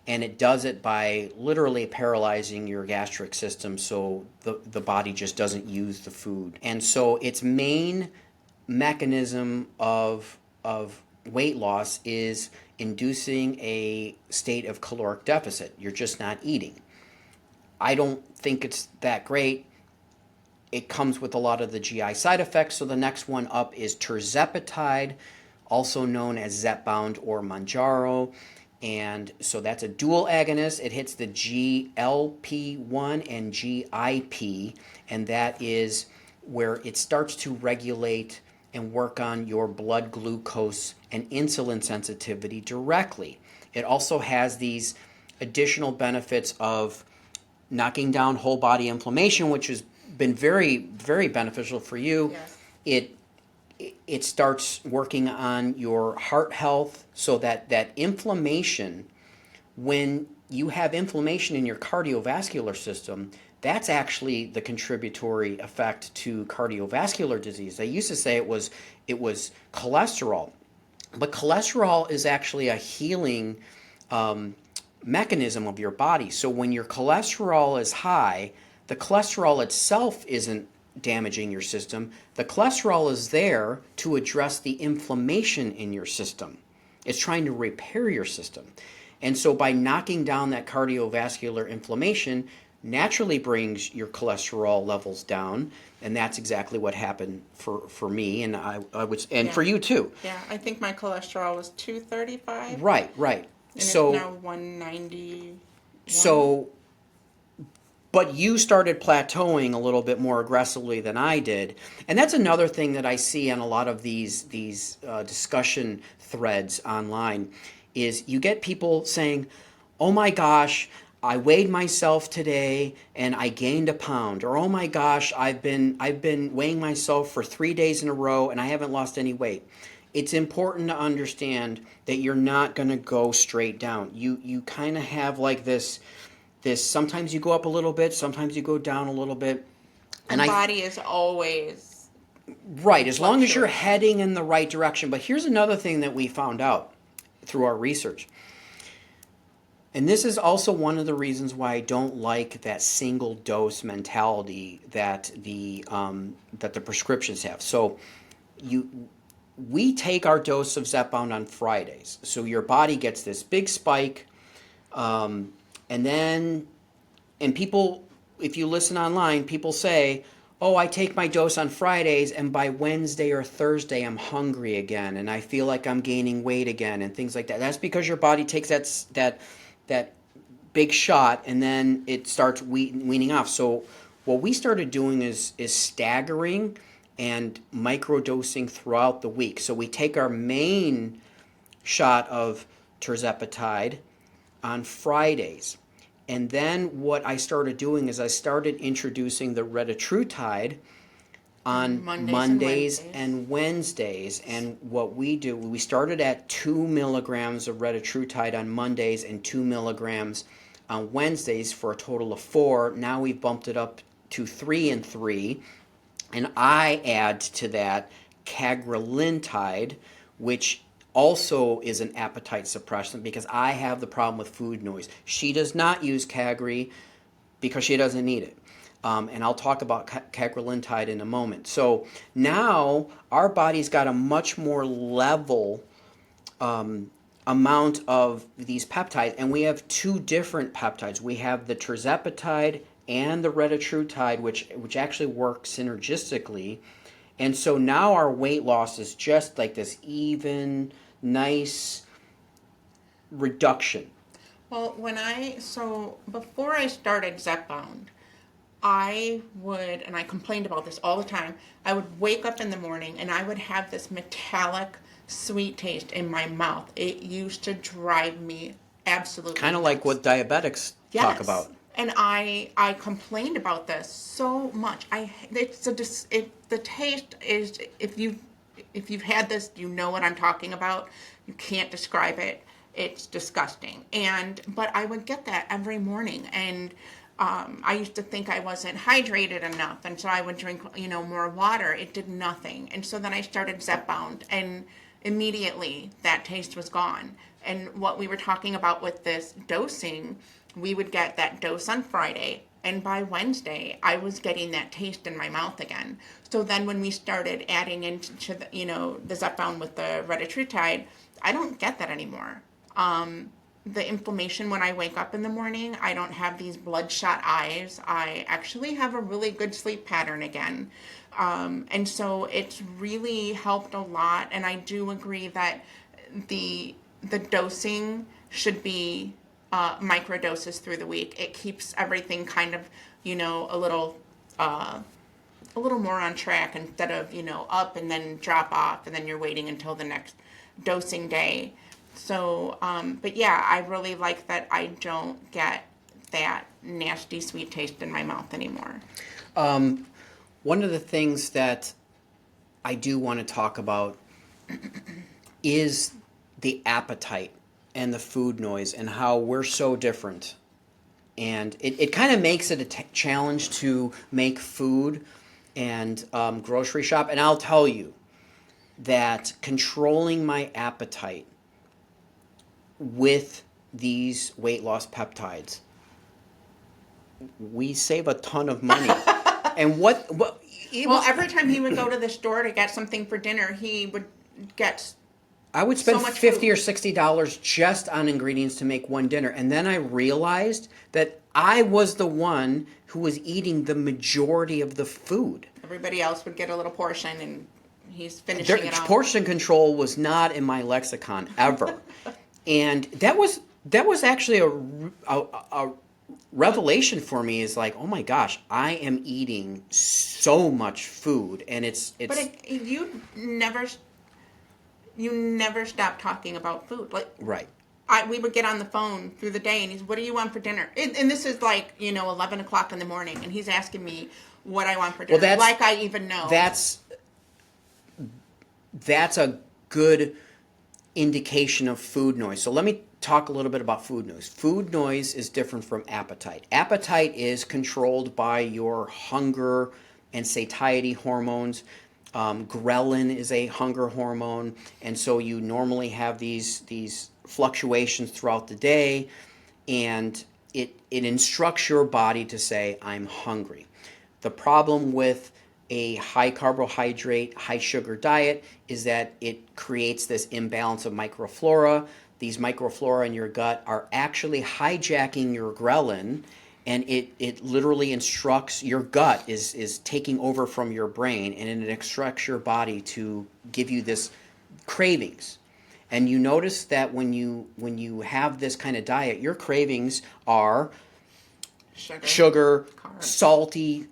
and it does it by literally paralyzing your gastric system so the body just doesn't use the food. And so its main mechanism of weight loss is inducing a state of caloric deficit. You're just not eating. I don't think it's that great. It comes with a lot of the GI side effects. So the next one up is Tirzepatide, also known as Zepbound or Mounjaro. And so that's a dual agonist. It hits the GLP-1 and GIP, and that is where it starts to regulate and work on your blood glucose and insulin sensitivity directly. It also has these additional benefits of knocking down whole body inflammation, which has been very, very beneficial for you. Yes. It starts working on your heart health, so that inflammation, when you have inflammation in your cardiovascular system, that's actually the contributory effect to cardiovascular disease. They used to say it was cholesterol, but cholesterol is actually a healing mechanism of your body. So when your cholesterol is high, the cholesterol itself isn't damaging your system. The cholesterol is there to address the inflammation in your system. It's trying to repair your system. And so by knocking down that cardiovascular inflammation, naturally brings your cholesterol levels down, and that's exactly what happened for me, and I would, and for you too. Yeah, I think my cholesterol was 235. Right. And so it's now 190. So, but you started plateauing a little bit more aggressively than I did, and that's another thing that I see on a lot of these discussion threads online, is you get people saying, "Oh my gosh, I weighed myself today and I gained a pound," or "Oh my gosh, I've been weighing myself for 3 days in a row and I haven't lost any weight." It's important to understand that you're not going to go straight down. You kind of have like this. Sometimes you go up a little bit, sometimes you go down a little bit. And the body is always Right, as long as you're fluctuates. heading in the right direction. But here's another thing that we found out through our research. And this is also one of the reasons why I don't like that single dose mentality that the prescriptions have. So we take our dose of Zepbound on Fridays. So your body gets this big spike, and people, if you listen online, people say, oh, I take my dose on Fridays, and by Wednesday or Thursday, I'm hungry again, and I feel like I'm gaining weight again, and things like that. That's because your body takes that big shot, and then it starts weaning off. So what we started doing is staggering and microdosing throughout the week. So we take our main shot of Tirzepatide on Fridays. And then what I started doing is I started introducing the Retatrutide on Mondays and Wednesdays. And what we do, we started at 2 milligrams of Retatrutide on Mondays and 2 milligrams on Wednesdays for a total of 4. Now we've bumped it up to 3 and 3. And I add to that Cagrilintide, which also is an appetite suppressant because I have the problem with food noise. She does not use Cagri because she doesn't need it. And I'll talk about Cagrilintide in a moment. So now our body's got a much more level amount of these peptides, and we have 2 different peptides. We have the Tirzepatide and the Retatrutide, which actually work synergistically. And so now our weight loss is just like this even, nice reduction. Well, before I started Zepbound, I would, and I complained about this all the time, I would wake up in the morning and I would have this metallic sweet taste in my mouth. It used to drive me absolutely Kind of nuts. like what diabetics talk about. And I complained about this so much. The taste is, if you've had this, you know what I'm talking about. You can't describe it. It's disgusting. But I would get that every morning, and I used to think I wasn't hydrated enough, and so I would drink more water. It did nothing, and so then I started Zepbound, and immediately that taste was gone. And what we were talking about with this dosing, we would get that dose on Friday, and by Wednesday, I was getting that taste in my mouth again. So then when we started adding into the Zepbound with the Retatrutide, I don't get that anymore. The inflammation when I wake up in the morning, I don't have these bloodshot eyes. I actually have a really good sleep pattern again. And so it's really helped a lot. And I do agree that the dosing should be micro doses through the week. It keeps everything kind of, a little more on track instead of, up and then drop off and then you're waiting until the next dosing day. So, but yeah, I really like that I don't get that nasty sweet taste in my mouth anymore. One of the things that I do want to talk about is the appetite and the food noise and how we're so different. And it kind of makes it a challenge to make food and grocery shop. And I'll tell you that controlling my appetite with these weight loss peptides, we save a ton of money. And well, every time he would go to the store to get something for dinner, he would get I would spend so much $50 food. or $60 just on ingredients to make one dinner. And then I realized that I was the one who was eating the majority of the food. Everybody else would get a little portion, and he's finishing it off. Portion control was not in my lexicon ever. And that was actually a revelation for me, is like, oh my gosh, I am eating so much food, and it's. But you never stop talking about food. Like, right. We would get on the phone through the day, and he's, what do you want for dinner? And this is like 11 o'clock in the morning, and he's asking me what I want for dinner. Well, like I even know. That's a good indication of food noise. So let me talk a little bit about food noise. Food noise is different from appetite. Appetite is controlled by your hunger and satiety hormones. Ghrelin is a hunger hormone, and so you normally have these fluctuations throughout the day, and it instructs your body to say, I'm hungry. The problem with a high carbohydrate, high sugar diet is that it creates this imbalance of microflora. These microflora in your gut are actually hijacking your ghrelin, and it literally instructs your gut is taking over from your brain, and it instructs your body to give you this cravings. And you notice that when you have this kind of diet, your cravings are sugar, carbs, salty,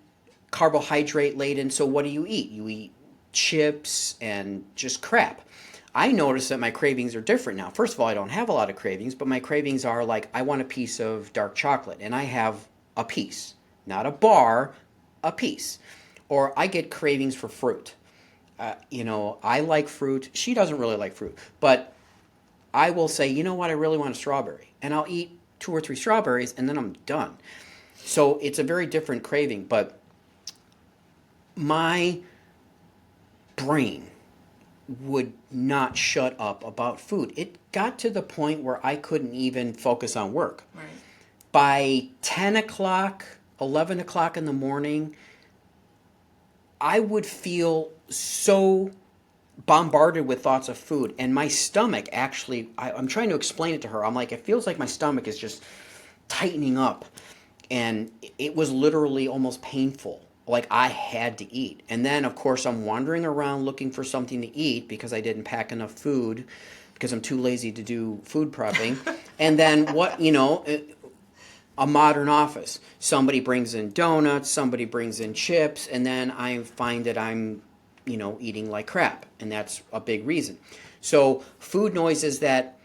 carbohydrate laden. So what do you eat? You eat chips and just crap. I notice that my cravings are different now. First of all, I don't have a lot of cravings, but my cravings are like, I want a piece of dark chocolate, and I have a piece, not a bar, a piece. Or I get cravings for fruit. I like fruit. She doesn't really like fruit, but I will say, you know what, I really want a strawberry, and I'll eat 2 or 3 strawberries, and then I'm done. So it's a very different craving, but my brain would not shut up about food. It got to the point where I couldn't even focus on work. Right. By 10 o'clock, 11 o'clock in the morning, I would feel so bombarded with thoughts of food. And my stomach actually, I'm trying to explain it to her. I'm like, it feels like my stomach is just tightening up. And it was literally almost painful. Like I had to eat. And then, of course, I'm wandering around looking for something to eat because I didn't pack enough food because I'm too lazy to do food prepping. And then a modern office. Somebody brings in donuts, somebody brings in chips, and then I find that I'm, eating like crap. And that's a big reason. So food noise is that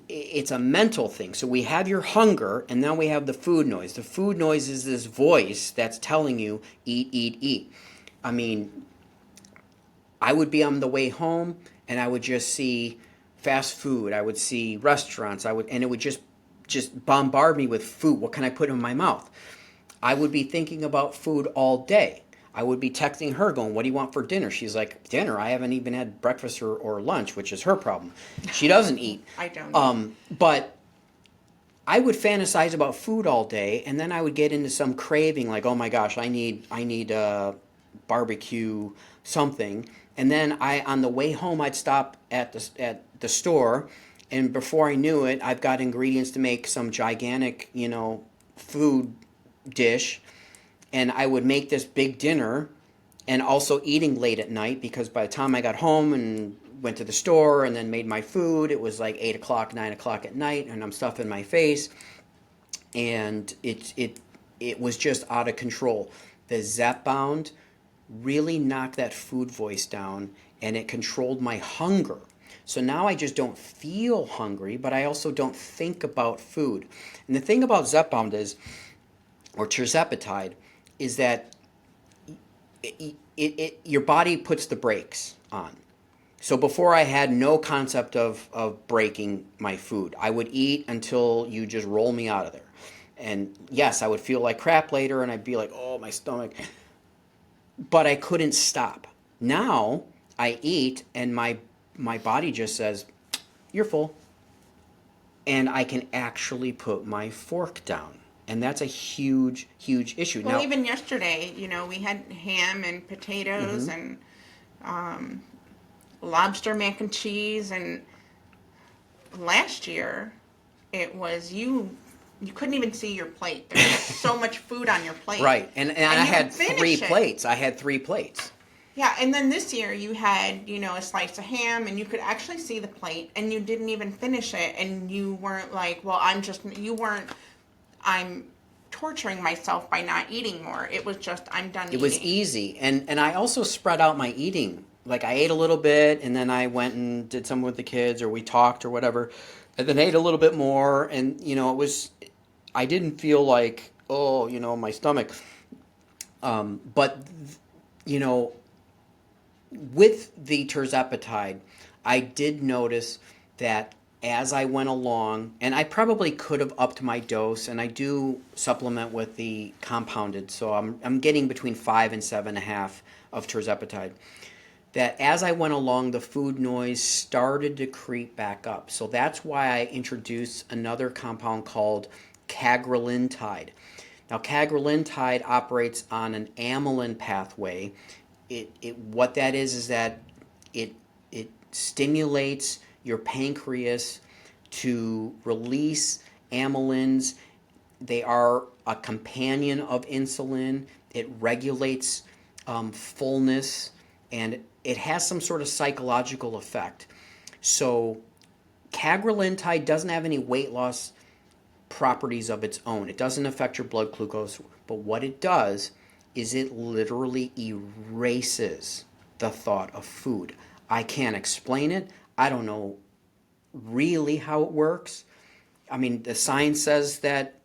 it's a mental thing. So we have your hunger, and then we have the food noise. The food noise is this voice that's telling you, eat, eat, eat. I mean, I would be on the way home, and I would just see fast food. I would see restaurants. And it would just bombard me with food. What can I put in my mouth? I would be thinking about food all day. I would be texting her going, what do you want for dinner? She's like, dinner? I haven't even had breakfast or lunch, which is her problem. She doesn't eat. I don't. But I would fantasize about food all day, and then I would get into some craving like, oh my gosh, I need barbecue something. And then on the way home, I'd stop at the store, and before I knew it, I've got ingredients to make some gigantic, food dish. And I would make this big dinner, and also eating late at night, because by the time I got home and went to the store and then made my food, it was like 8 o'clock, 9 o'clock at night, and I'm stuffing my face, and it was just out of control. The Zepbound really knocked that food voice down, and it controlled my hunger. So now I just don't feel hungry, but I also don't think about food. And the thing about Zepbound or Tirzepatide, is that your body puts the brakes on. So before I had no concept of breaking my food. I would eat until you just roll me out of there. And yes, I would feel like crap later, and I'd be like, oh, my stomach. But I couldn't stop. Now I eat, and my body just says, you're full. And I can actually put my fork down. And that's a huge, huge issue. Well, now, even yesterday, we had ham and potatoes and lobster mac and cheese. And last year, it was you couldn't even see your plate. There was so much food on your plate. Right. And I had 3 plates. I had 3 plates. Yeah, and then this year you had, a slice of ham, and you could actually see the plate, and you didn't even finish it. And you weren't like, well, I'm torturing myself by not eating more. It was just, I'm done eating. It was easy. And I also spread out my eating. Like I ate a little bit, and then I went and did something with the kids, or we talked or whatever, and then ate a little bit more. And, I didn't feel like, my stomach. But, with the Tirzepatide, I did notice that as I went along, and I probably could have upped my dose, and I do supplement with the compounded, so I'm getting between 5 and 7.5 of Tirzepatide. That as I went along, the food noise started to creep back up. So that's why I introduced another compound called cagrilintide. Now, cagrilintide operates on an amylin pathway. What that is that it stimulates your pancreas to release amylins. They are a companion of insulin. It regulates fullness, and it has some sort of psychological effect. So cagrilintide doesn't have any weight loss properties of its own. It doesn't affect your blood glucose, but what it does is it literally erases the thought of food. I can't explain it. I don't know really how it works. I mean, the science says that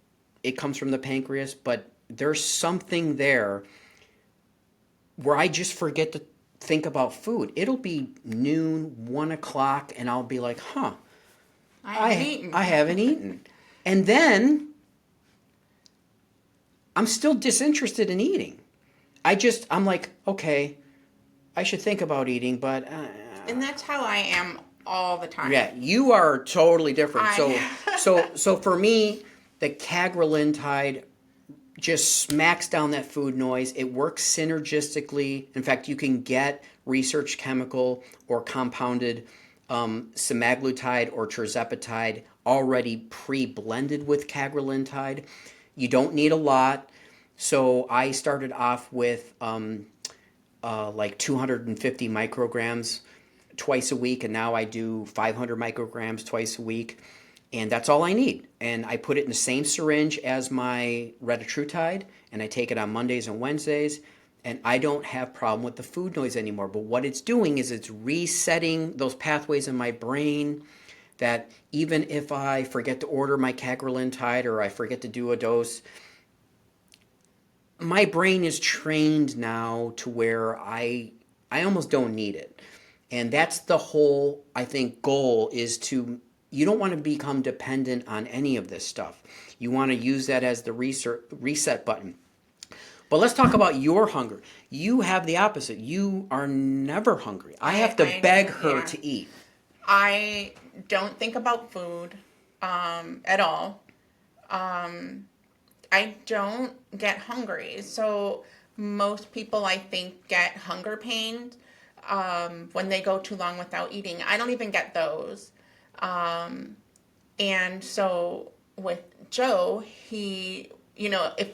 it comes from the pancreas, but there's something there where I just forget to think about food. It'll be noon, 1 o'clock, and I'll be like, I haven't eaten. And then I'm still disinterested in eating. I'm like, okay, I should think about eating, but... and that's how I am all the time. Yeah, you are totally different. So for me, the cagrilintide just smacks down that food noise. It works synergistically. In fact, you can get research chemical or compounded semaglutide or tirzepatide already pre-blended with cagrilintide. You don't need a lot. So I started off with like 250 micrograms twice a week, and now I do 500 micrograms twice a week. And that's all I need. And I put it in the same syringe as my Retatrutide, and I take it on Mondays and Wednesdays, and I don't have problem with the food noise anymore. But what it's doing is it's resetting those pathways in my brain that even if I forget to order my cagrilintide or I forget to do a dose, my brain is trained now to where I almost don't need it. And that's the whole, I think, goal is to... You don't want to become dependent on any of this stuff. You want to use that as the reset button. But let's talk about your hunger. You have the opposite. You are never hungry. I have to beg her to eat. I don't think about food at all. I don't get hungry. So most people, I think, get hunger pains when they go too long without eating. I don't even get those. And so with Joe, he, if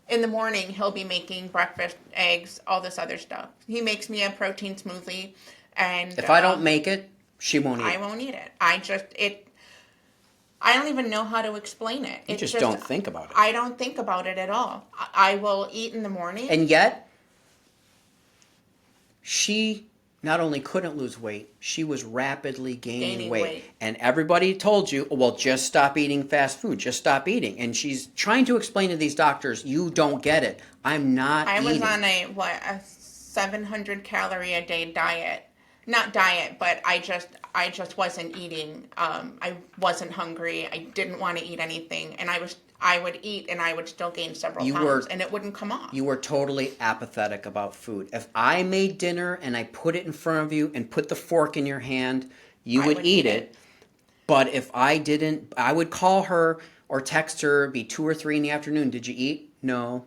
in the morning he'll be making breakfast, eggs, all this other stuff. He makes me a protein smoothie, and if I don't make it, she won't eat it. I won't eat it. I don't even know how to explain it. You just don't think about it. I don't think about it at all. I will eat in the morning. And yet, she not only couldn't lose weight, she was rapidly gaining weight. And everybody told you, well, just stop eating fast food. Just stop eating. And she's trying to explain to these doctors, you don't get it. I'm not eating. I was on a 700 calorie a day diet. Not diet, but I just wasn't eating. I wasn't hungry. I didn't want to eat anything. And I would eat and I would still gain several pounds and it wouldn't come off. You were totally apathetic about food. If I made dinner and I put it in front of you and put the fork in your hand, you would eat it. But if I didn't, I would call her or text her, it'd be 2 or 3 in the afternoon. Did you eat? No.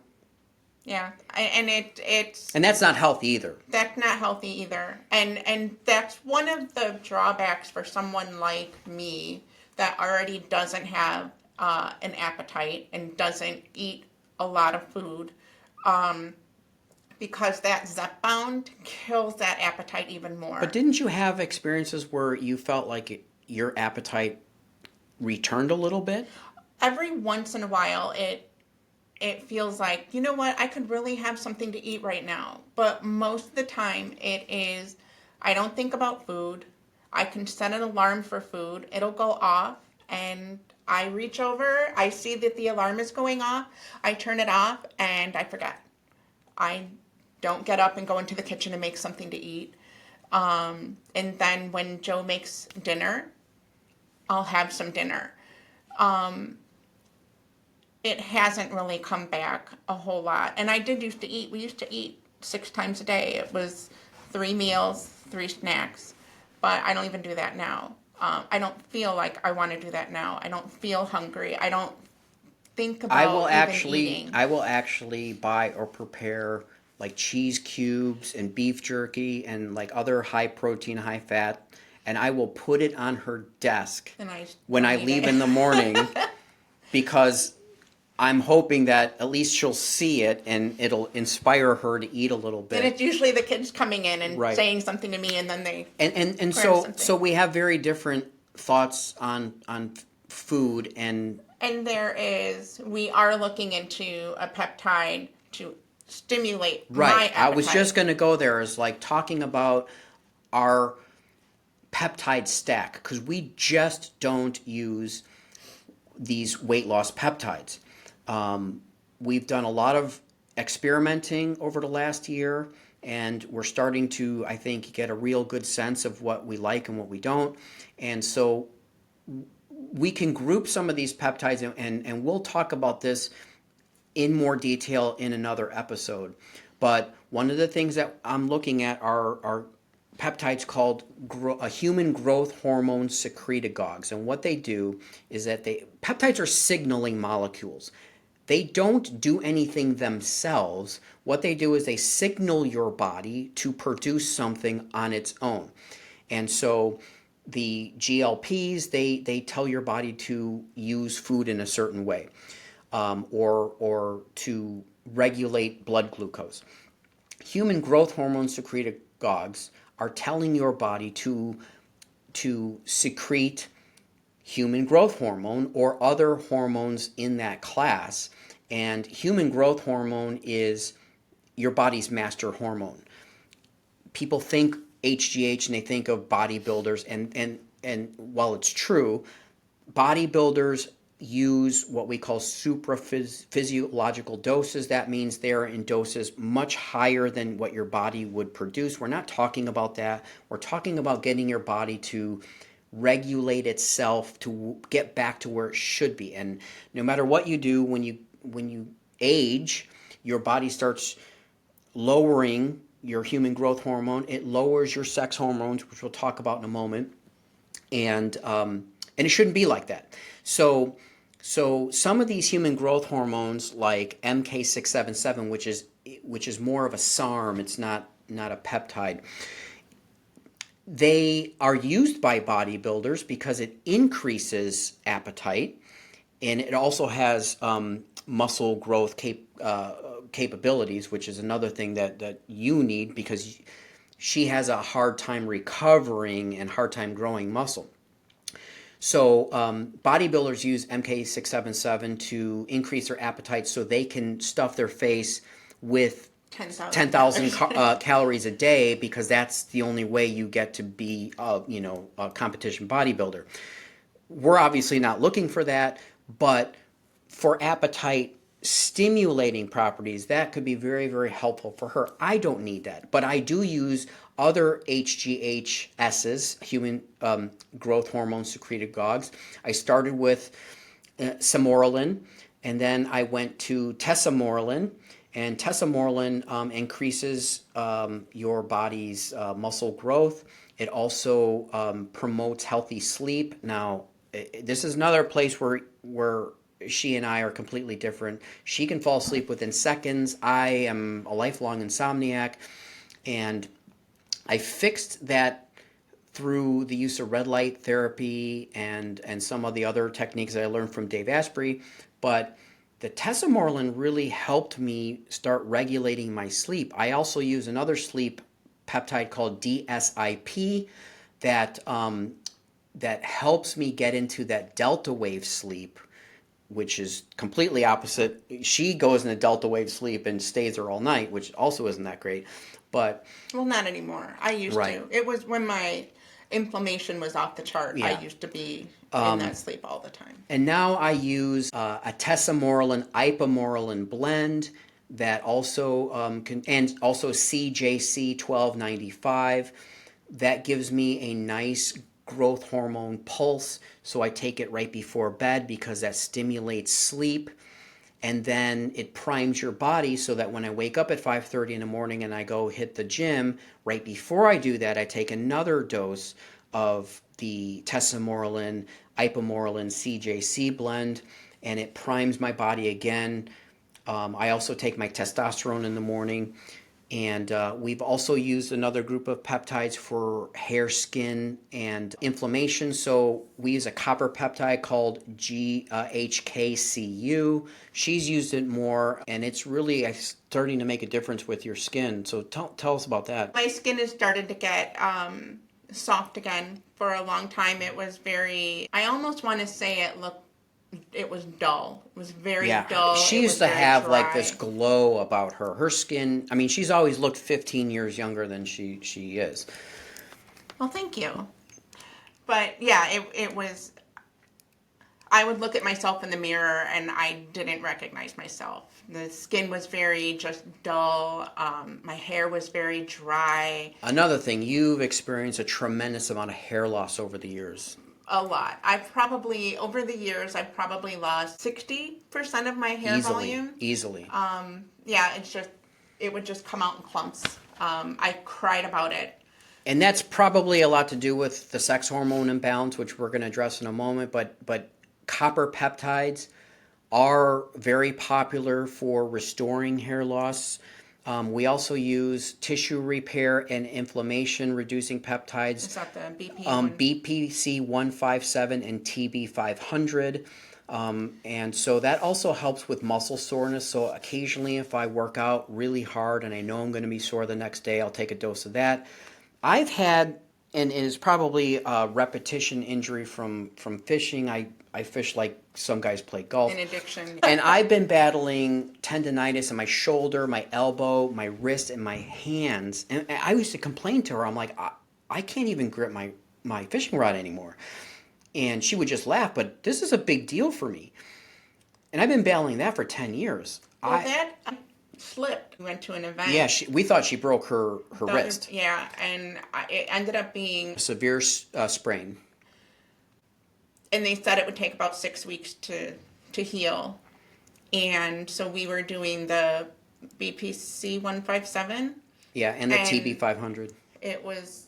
Yeah, and it's... And that's not healthy either. That's not healthy either. And that's one of the drawbacks for someone like me that already doesn't have an appetite and doesn't eat a lot of food, because that Zepbound kills that appetite even more. But didn't you have experiences where you felt like your appetite returned a little bit? Every once in a while, it feels like, you know what, I could really have something to eat right now. But most of the time, it is, I don't think about food. I can set an alarm for food. It'll go off, and I reach over, I see that the alarm is going off, I turn it off, and I forget. I don't get up and go into the kitchen and make something to eat. And then when Joe makes dinner, I'll have some dinner. It hasn't really come back a whole lot. And we used to eat 6 times a day. It was 3 meals, 3 snacks. But I don't even do that now. I don't feel like I want to do that now. I don't feel hungry. I don't think about eating. I will actually buy or prepare like cheese cubes and beef jerky and like other high protein, high fat, and I will put it on her desk when I leave in the morning because I'm hoping that at least she'll see it and it'll inspire her to eat a little bit. And it's usually the kids coming in and saying something to me, and then they and so we have very different thoughts on food and we are looking into a peptide to stimulate my right. appetite. I was just going to go there is like talking about our peptide stack because we just don't use these weight loss peptides. We've done a lot of experimenting over the last year, and we're starting to, I think, get a real good sense of what we like and what we don't. And so we can group some of these peptides, and we'll talk about this in more detail in another episode. But one of the things that I'm looking at are peptides called human growth hormone secretagogues. And what they do is that peptides are signaling molecules. They don't do anything themselves. What they do is they signal your body to produce something on its own. And so the GLPs, they tell your body to use food in a certain way or to regulate blood glucose. Human growth hormone secretagogues are telling your body to secrete human growth hormone or other hormones in that class. And human growth hormone is your body's master hormone. People think HGH and they think of bodybuilders, and while it's true, bodybuilders use what we call physiological doses. That means they're in doses much higher than what your body would produce. We're not talking about that. We're talking about getting your body to regulate itself to get back to where it should be. And no matter what you do, when you age, your body starts lowering your human growth hormone. It lowers your sex hormones, which we'll talk about in a moment. And it shouldn't be like that. So some of these human growth hormones, like MK677, which is more of a SARM, it's not a peptide. They are used by bodybuilders because it increases appetite, and it also has muscle growth capabilities, which is another thing that you need because she has a hard time recovering and hard time growing muscle. So bodybuilders use MK677 to increase their appetite so they can stuff their face with 10,000 calories a day because that's the only way you get to be a competition bodybuilder. We're obviously not looking for that, but for appetite stimulating properties, that could be very, very helpful for her. I don't need that, but I do use other HGHSs, human growth hormone secretagogues. I started with Semorolin, and then I went to Tesamorelin, and Tesamorelin increases your body's muscle growth. It also promotes healthy sleep. Now, this is another place where she and I are completely different. She can fall asleep within seconds. I am a lifelong insomniac, and I fixed that through the use of red light therapy and some of the other techniques that I learned from Dave Asprey. But the Tesamorelin really helped me start regulating my sleep. I also use another sleep peptide called DSIP that helps me get into that delta wave sleep, which is completely opposite. She goes in a delta wave sleep and stays there all night, which also isn't that great. But well, not anymore. I used to. It was when my inflammation was off the chart. Yeah. I used to be in that sleep all the time. And now I use a Tesamorelin Ipamorelin blend that also and also CJC 1295. That gives me a nice growth hormone Pulse, so I take it right before bed because that stimulates sleep. And then it primes your body so that when I wake up at 5:30 in the morning and I go hit the gym, right before I do that, I take another dose of the tesamorelin, ipamorelin, CJC blend, and it primes my body again. I also take my testosterone in the morning. And we've also used another group of peptides for hair, skin, and inflammation. So we use a copper peptide called GHKCU. She's used it more, and it's really starting to make a difference with your skin. So tell us about that. My skin has started to get soft again. For a long time, it was I almost want to say it was dull. It was very dull. She used to have like this glow about her. Her skin, I mean, she's always looked 15 years younger than she is. Well, thank you. But yeah, it was, I would look at myself in the mirror and I didn't recognize myself. The skin was very just dull. My hair was very dry. Another thing, you've experienced a tremendous amount of hair loss over the years. A lot. Over the years, I've probably lost 60% of my hair volume. Easily. Yeah, it would just come out in clumps. I cried about it. And that's probably a lot to do with the sex hormone imbalance, which we're going to address in a moment. But copper peptides are very popular for restoring hair loss. We also use tissue repair and inflammation reducing peptides. Is that the BP? BPC 157 and TB 500. And so that also helps with muscle soreness. So occasionally if I work out really hard and I know I'm going to be sore the next day, I'll take a dose of that. I've had, and it is probably a repetition injury from fishing. I fish like some guys play golf. An addiction. And I've been battling tendonitis in my shoulder, my elbow, my wrist, and my hands. And I used to complain to her. I'm like, I can't even grip my fishing rod anymore. And she would just laugh, but this is a big deal for me. And I've been battling that for 10 years. Well, that slipped. We went to an event. Yeah, we thought she broke her wrist. Yeah, and it ended up being A severe sprain. And they said it would take about 6 weeks to heal. And so we were doing the BPC 157. Yeah, and the TB 500. It was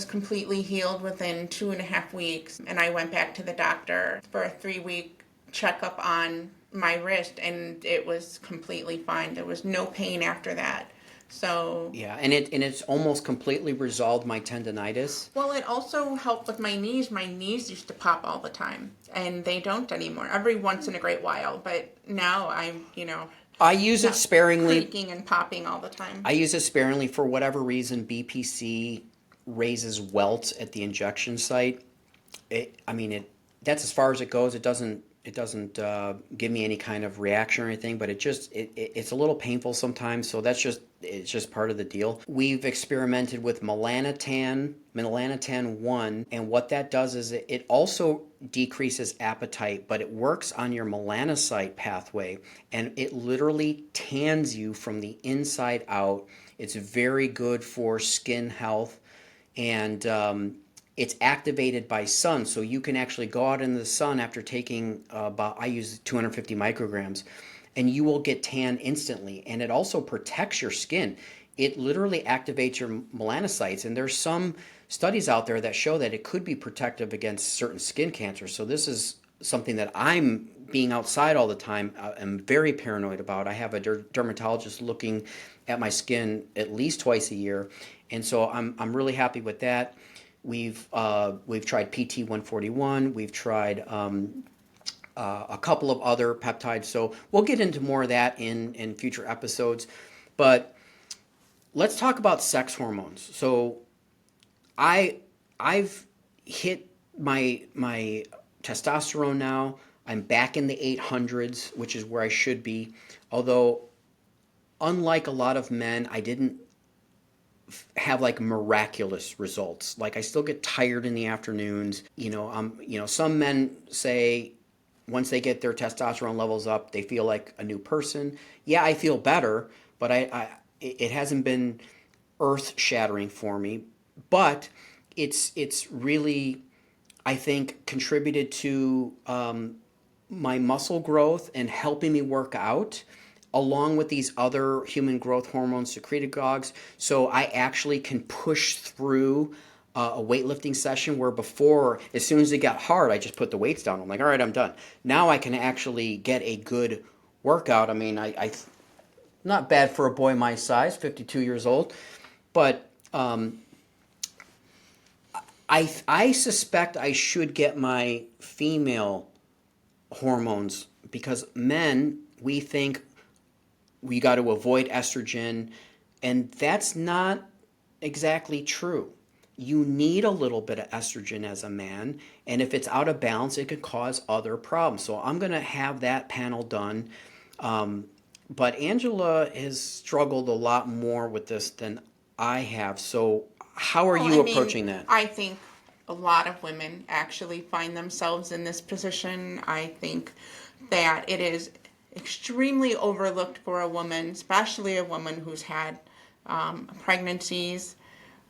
completely healed within 2.5 weeks. And I went back to the doctor for a 3-week checkup on my wrist, and it was completely fine. There was no pain after that. So yeah, and it's almost completely resolved my tendonitis. Well, it also helped with my knees. My knees used to pop all the time, and they don't anymore. Every once in a great while, but now I use it sparingly. Creaking and popping all the time. I use it sparingly for whatever reason. BPC raises welts at the injection site. That's as far as it goes. It doesn't give me any kind of reaction or anything, but it's a little painful sometimes. So it's just part of the deal. We've experimented with melanotan 1, and what that does is it also decreases appetite, but it works on your melanocyte pathway, and it literally tans you from the inside out. It's very good for skin health, and it's activated by sun, so you can actually go out in the sun after taking I use 250 micrograms, and you will get tan instantly. And it also protects your skin. It literally activates your melanocytes, and there's some studies out there that show that it could be protective against certain skin cancers. So this is something that I'm, being outside all the time, I'm very paranoid about. I have a dermatologist looking at my skin at least twice a year, and so I'm really happy with that. We've tried PT 141. We've tried a couple of other peptides. So we'll get into more of that in future episodes. But let's talk about sex hormones. So I've hit my testosterone now. I'm back in the 800s, which is where I should be. Although, unlike a lot of men, I didn't have like miraculous results. Like I still get tired in the afternoons. Some men say once they get their testosterone levels up, they feel like a new person. Yeah, I feel better, but it hasn't been earth shattering for me. But it's really I think contributed to my muscle growth and helping me work out, along with these other human growth hormone secretagogues. So I actually can push through a weightlifting session where before, as soon as it got hard, I just put the weights down. I'm like, all right, I'm done. Now I can actually get a good workout. I mean, I not bad for a boy my size, 52 years old, but I suspect I should get my female hormones, because men, we think we got to avoid estrogen, and that's not exactly true. You need a little bit of estrogen as a man, and if it's out of balance, it could cause other problems. So I'm going to have that panel done. But Angela has struggled a lot more with this than I have. So how are you approaching that? I think a lot of women actually find themselves in this position. I think that it is extremely overlooked for a woman, especially a woman who's had pregnancies.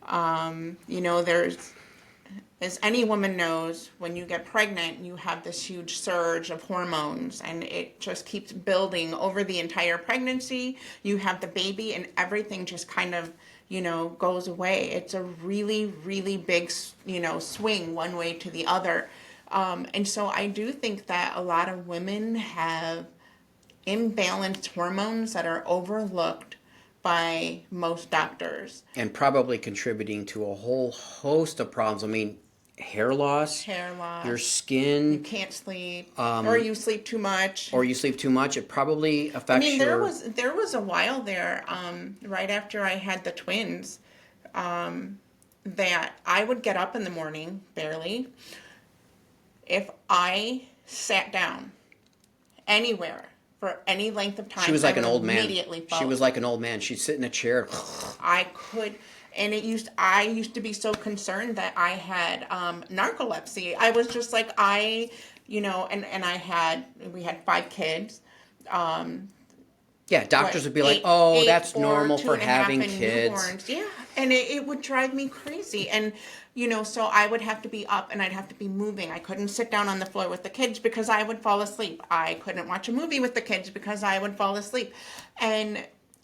There's, as any woman knows, when you get pregnant, you have this huge surge of hormones, and it just keeps building over the entire pregnancy. You have the baby, and everything just kind of, goes away. It's a really, really big, swing one way to the other. And so I do think that a lot of women have imbalanced hormones that are overlooked by most doctors. And probably contributing to a whole host of problems. I mean, hair loss, your skin. You can't sleep, or you sleep too much. It probably affects there was a while there, right after I had the twins, that I would get up in the morning, barely. If I sat down anywhere for any length of time, she was like an old man. She was like an old man. She'd sit in a chair. I could, and I used to be so concerned that I had narcolepsy. I was just like, and we had 5 kids. Yeah, doctors would be like, that's normal for having kids. Newborns. Yeah, and it would drive me crazy. And, so I would have to be up and I'd have to be moving. I couldn't sit down on the floor with the kids because I would fall asleep. I couldn't watch a movie with the kids because I would fall asleep. And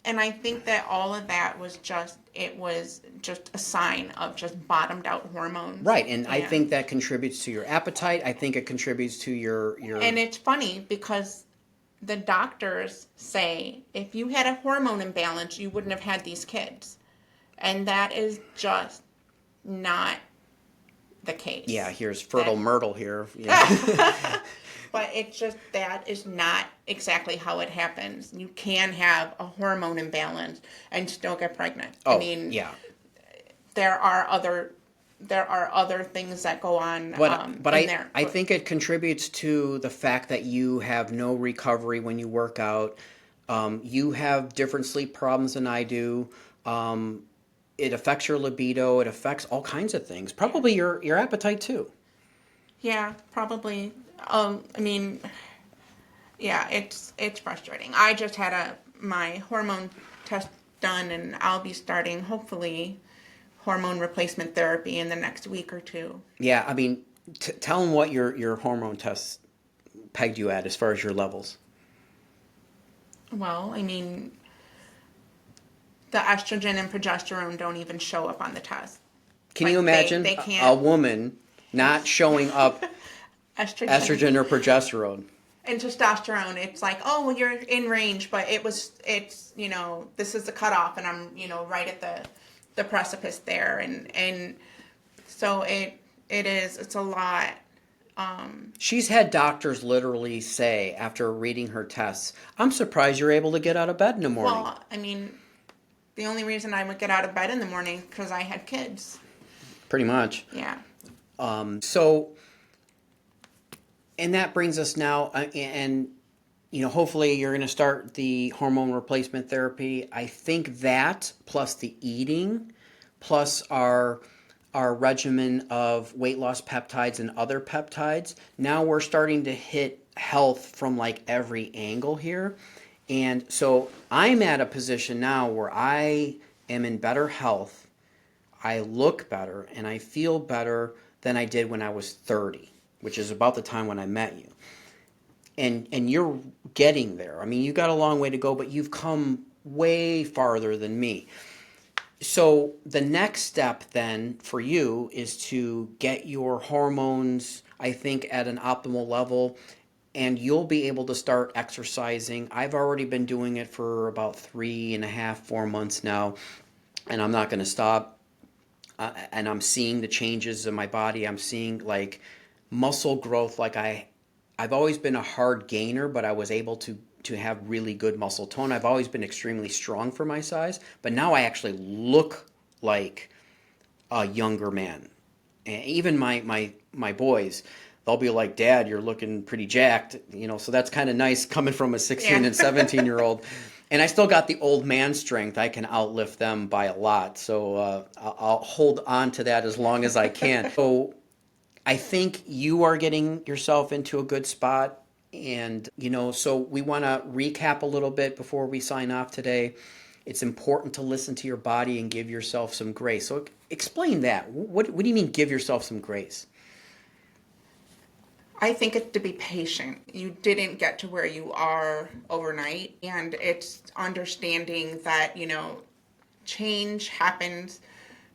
I think that all of that was just a sign of just bottomed out hormones. Right, and I think that contributes to your appetite. I think it contributes to your... And it's funny because the doctors say if you had a hormone imbalance, you wouldn't have had these kids. And that is just not the case. Yeah, here's fertile Myrtle here. Yeah. But it's just, that is not exactly how it happens. You can have a hormone imbalance and still get pregnant. Yeah. There are other things that go on but there. I think it contributes to the fact that you have no recovery when you work out. You have different sleep problems than I do. It affects your libido. It affects all kinds of things. Probably your appetite too. Yeah, probably. It's frustrating. I just had my hormone test done, and I'll be starting, hopefully, hormone replacement therapy in the next week or 2. Yeah, I mean, tell them what your hormone test pegged you at as far as your levels. Well, the estrogen and progesterone don't even show up on the test. Can you imagine a woman not showing up estrogen or progesterone? And testosterone, it's like, you're in range, but it's this is the cutoff, and I'm, right at the precipice there, and so it's a lot. She's had doctors literally say, after reading her tests, I'm surprised you're able to get out of bed in the morning. Well, the only reason I would get out of bed in the morning because I had kids. Pretty much. Yeah. And that brings us now, hopefully you're going to start the hormone replacement therapy. I think that, plus the eating, plus our regimen of weight loss peptides and other peptides, now we're starting to hit health from like every angle here. And so I'm at a position now where I am in better health, I look better, and I feel better than I did when I was 30, which is about the time when I met you. And you're getting there. I mean, you got a long way to go, but you've come way farther than me. So the next step then for you is to get your hormones, I think, at an optimal level, and you'll be able to start exercising. I've already been doing it for about 3.5, 4 months now, and I'm not going to stop. And I'm seeing the changes in my body. I'm seeing like muscle growth. Like I've always been a hard gainer, but I was able to have really good muscle tone. I've always been extremely strong for my size, but now I actually look like a younger man. And even my boys, they'll be like, "Dad, you're looking pretty jacked," so that's kind of nice coming from a 16 and 17-year-old. And I still got the old man strength. I can outlift them by a lot. So I'll hold on to that as long as I can. So I think you are getting yourself into a good spot. And, so we want to recap a little bit before we sign off today. It's important to listen to your body and give yourself some grace. So explain that. What do you mean give yourself some grace? I think it's to be patient. You didn't get to where you are overnight, and it's understanding that, change happens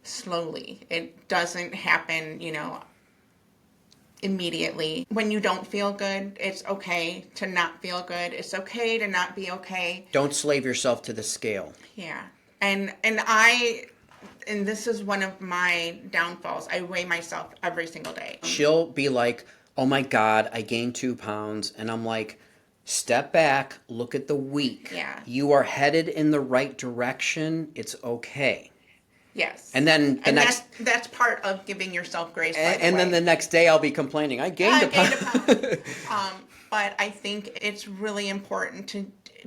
slowly. It doesn't happen, immediately. When you don't feel good, it's okay to not feel good. It's okay to not be okay. Don't slave yourself to the scale. Yeah. And this is one of my downfalls. I weigh myself every single day. She'll be like, "Oh my God, I gained 2 pounds." And I'm like, step back, look at the week. Yeah. You are headed in the right direction. It's okay. Yes. And then that's part of giving yourself grace. And then the next day I'll be complaining, I gained a pound. But I think it's really important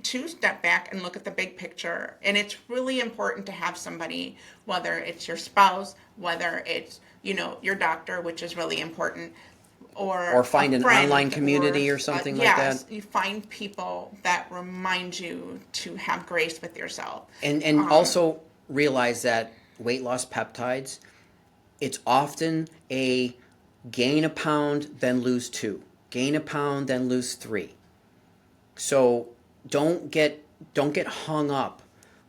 to step back and look at the big picture. And it's really important to have somebody, whether it's your spouse, whether it's, your doctor, which is really important, or find an online community or something like that. Yes, you find people that remind you to have grace with yourself. And also realize that weight loss peptides, it's often a gain a pound, then lose 2. Gain a pound, then lose 3. So don't get hung up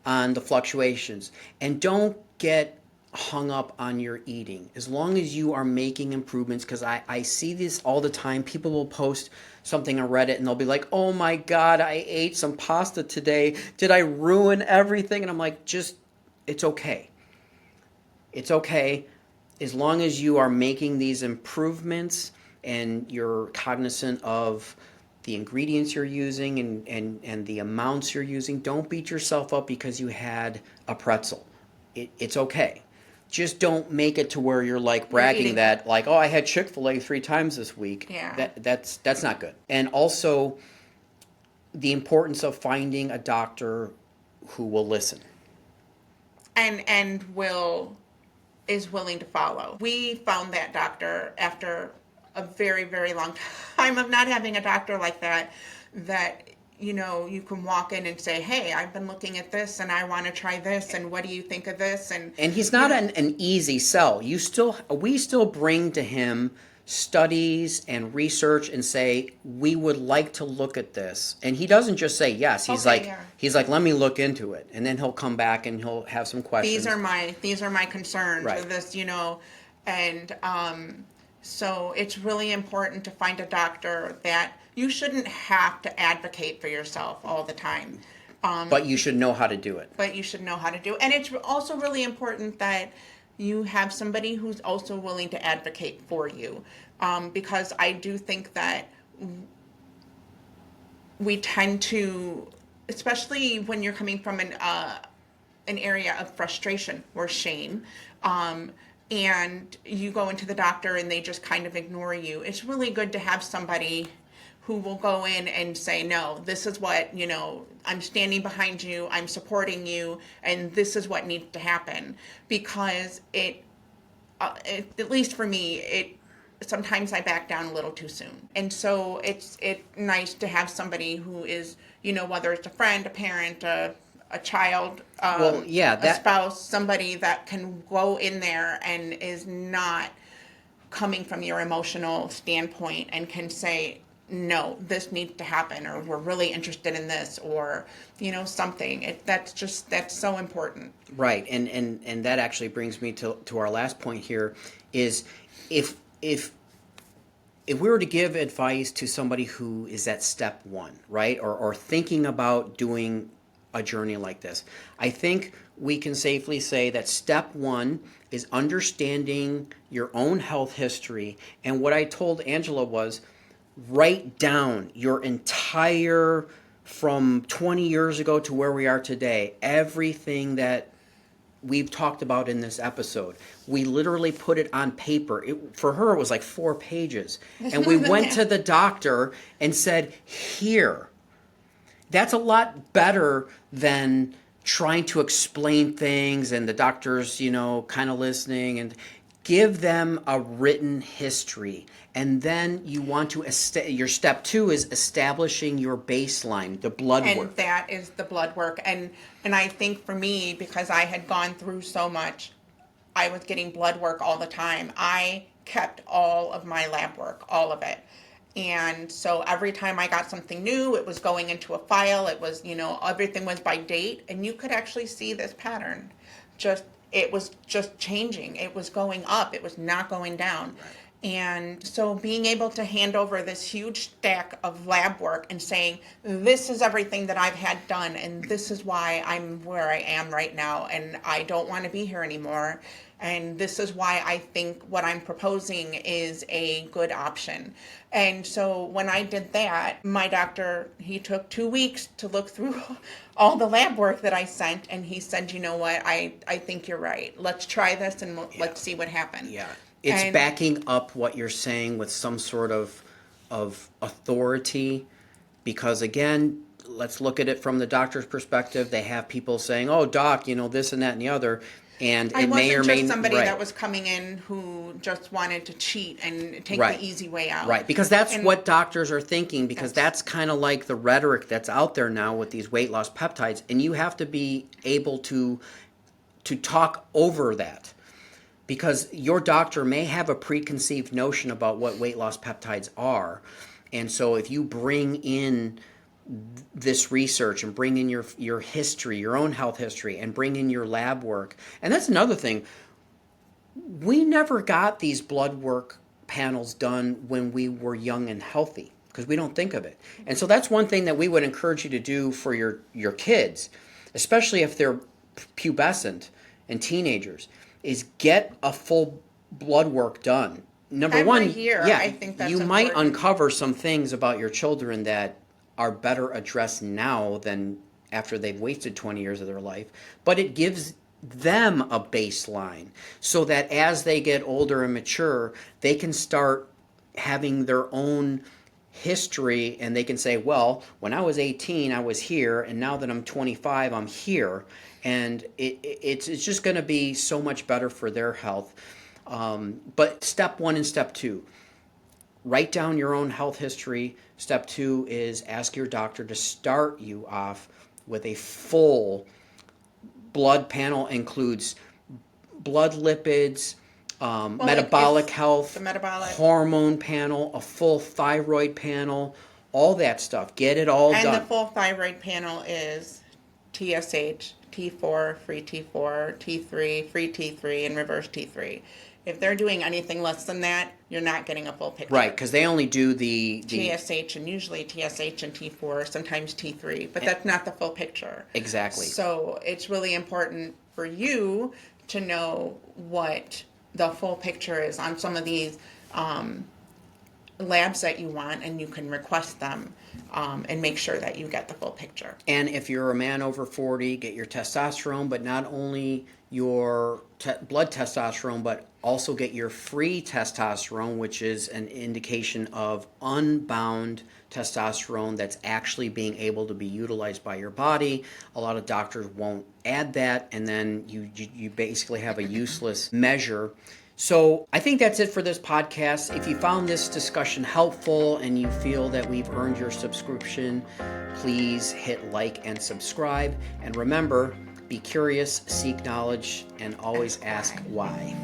on the fluctuations, and don't get hung up on your eating. As long as you are making improvements, because I see this all the time. People will post something on Reddit and they'll be like, "Oh my God, I ate some pasta today. Did I ruin everything?" And I'm like, it's okay. It's okay. As long as you are making these improvements and you're cognizant of the ingredients you're using and the amounts you're using, don't beat yourself up because you had a pretzel. It's okay. Just don't make it to where you're like bragging that like, "Oh, I had Chick-fil-A 3 times this week." Yeah. That's not good. And also the importance of finding a doctor who will listen. And is willing to follow. We found that doctor after a very, very long time of not having a doctor like that you can walk in and say, "Hey, I've been looking at this and I want to try this, and what do you think of this?" And he's not an easy sell. We still bring to him studies and research and say, "We would like to look at this." And he doesn't just say yes. He's like, "Let me look into it." And then he'll come back and he'll have some questions. These are my concerns with this, and so it's really important to find a doctor that you shouldn't have to advocate for yourself all the time. But you should know how to do it. And it's also really important that you have somebody who's also willing to advocate for you. Because I do think that we tend to, especially when you're coming from an area of frustration or shame, and you go into the doctor and they just kind of ignore you, it's really good to have somebody who will go in and say, "No, this is what, I'm standing behind you, I'm supporting you, and this is what needs to happen." Because it at least for me, sometimes I back down a little too soon. And so it's nice to have somebody who is, whether it's a friend, a parent, a child, a spouse, somebody that can go in there and is not coming from your emotional standpoint and can say, no, this needs to happen, or we're really interested in this, or, something. That's so important. Right. And that actually brings me to our last point here is if we were to give advice to somebody who is at step one, right, or thinking about doing a journey like this, I think we can safely say that step one is understanding your own health history. And what I told Angela was, write down your entire, from 20 years ago to where we are today, everything that we've talked about in this episode. We literally put it on paper. For her, it was like 4 pages. And we went to the doctor and said, here. That's a lot better than trying to explain things and the doctor's, kind of listening. And give them a written history. And then you want to, your step 2 is establishing your baseline, the blood work. And that is the blood work. And I think for me, because I had gone through so much, I was getting blood work all the time. I kept all of my lab work, all of it. And so every time I got something new, it was going into a file. It was, everything was by date. And you could actually see this pattern. It was just changing. It was going up. It was not going down. Right. And so being able to hand over this huge stack of lab work and saying, this is everything that I've had done, and this is why I'm where I am right now, and I don't want to be here anymore. And this is why I think what I'm proposing is a good option. And so when I did that, my doctor, he took 2 weeks to look through all the lab work that I sent, and he said, you know what, I think you're right. Let's try this and let's see what happens. Yeah. It's backing up what you're saying with some sort of authority, because again, let's look at it from the doctor's perspective. They have people saying, "Oh, doc, this and that and the other," and it may or may not. I wasn't just somebody that was coming in who just wanted to cheat and take the easy way out. Right, because that's what doctors are thinking. Because that's kind of like the rhetoric that's out there now with these weight loss peptides, and you have to be able to talk over that. Because your doctor may have a preconceived notion about what weight loss peptides are. And so if you bring in this research and bring in your history, your own health history, and bring in your lab work. And that's another thing. We never got these blood work panels done when we were young and healthy, because we don't think of it. And so that's one thing that we would encourage you to do for your kids, especially if they're pubescent and teenagers, is get a full blood work done. Number one, I think that's you important. might uncover some things about your children that are better addressed now than after they've wasted 20 years of their life. But it gives them a baseline so that as they get older and mature, they can start having their own history, and they can say, well, when I was 18, I was here, and now that I'm 25, I'm here. And it's just going to be so much better for their health. But step 1 and step 2, write down your own health history. Step 2 is ask your doctor to start you off with a full blood panel. Includes blood lipids, metabolic health, the metabolic, hormone panel, a full thyroid panel, all that stuff. Get it all done. And the full thyroid panel is TSH, T4, free T4, T3, free T3, and reverse T3. If they're doing anything less than that, you're not getting a full picture. Right, because they only do the TSH, and usually TSH and T4, sometimes T3, but that's not the full picture. Exactly. So it's really important for you to know what the full picture is on some of these labs that you want, and you can request them and make sure that you get the full picture. And if you're a man over 40, get your testosterone, but not only your blood testosterone, but also get your free testosterone, which is an indication of unbound testosterone that's actually being able to be utilized by your body. A lot of doctors won't add that, and then you basically have a useless measure. So I think that's it for this podcast. If you found this discussion helpful and you feel that we've earned your subscription, please hit like and subscribe. And remember, be curious, seek knowledge, and always ask why.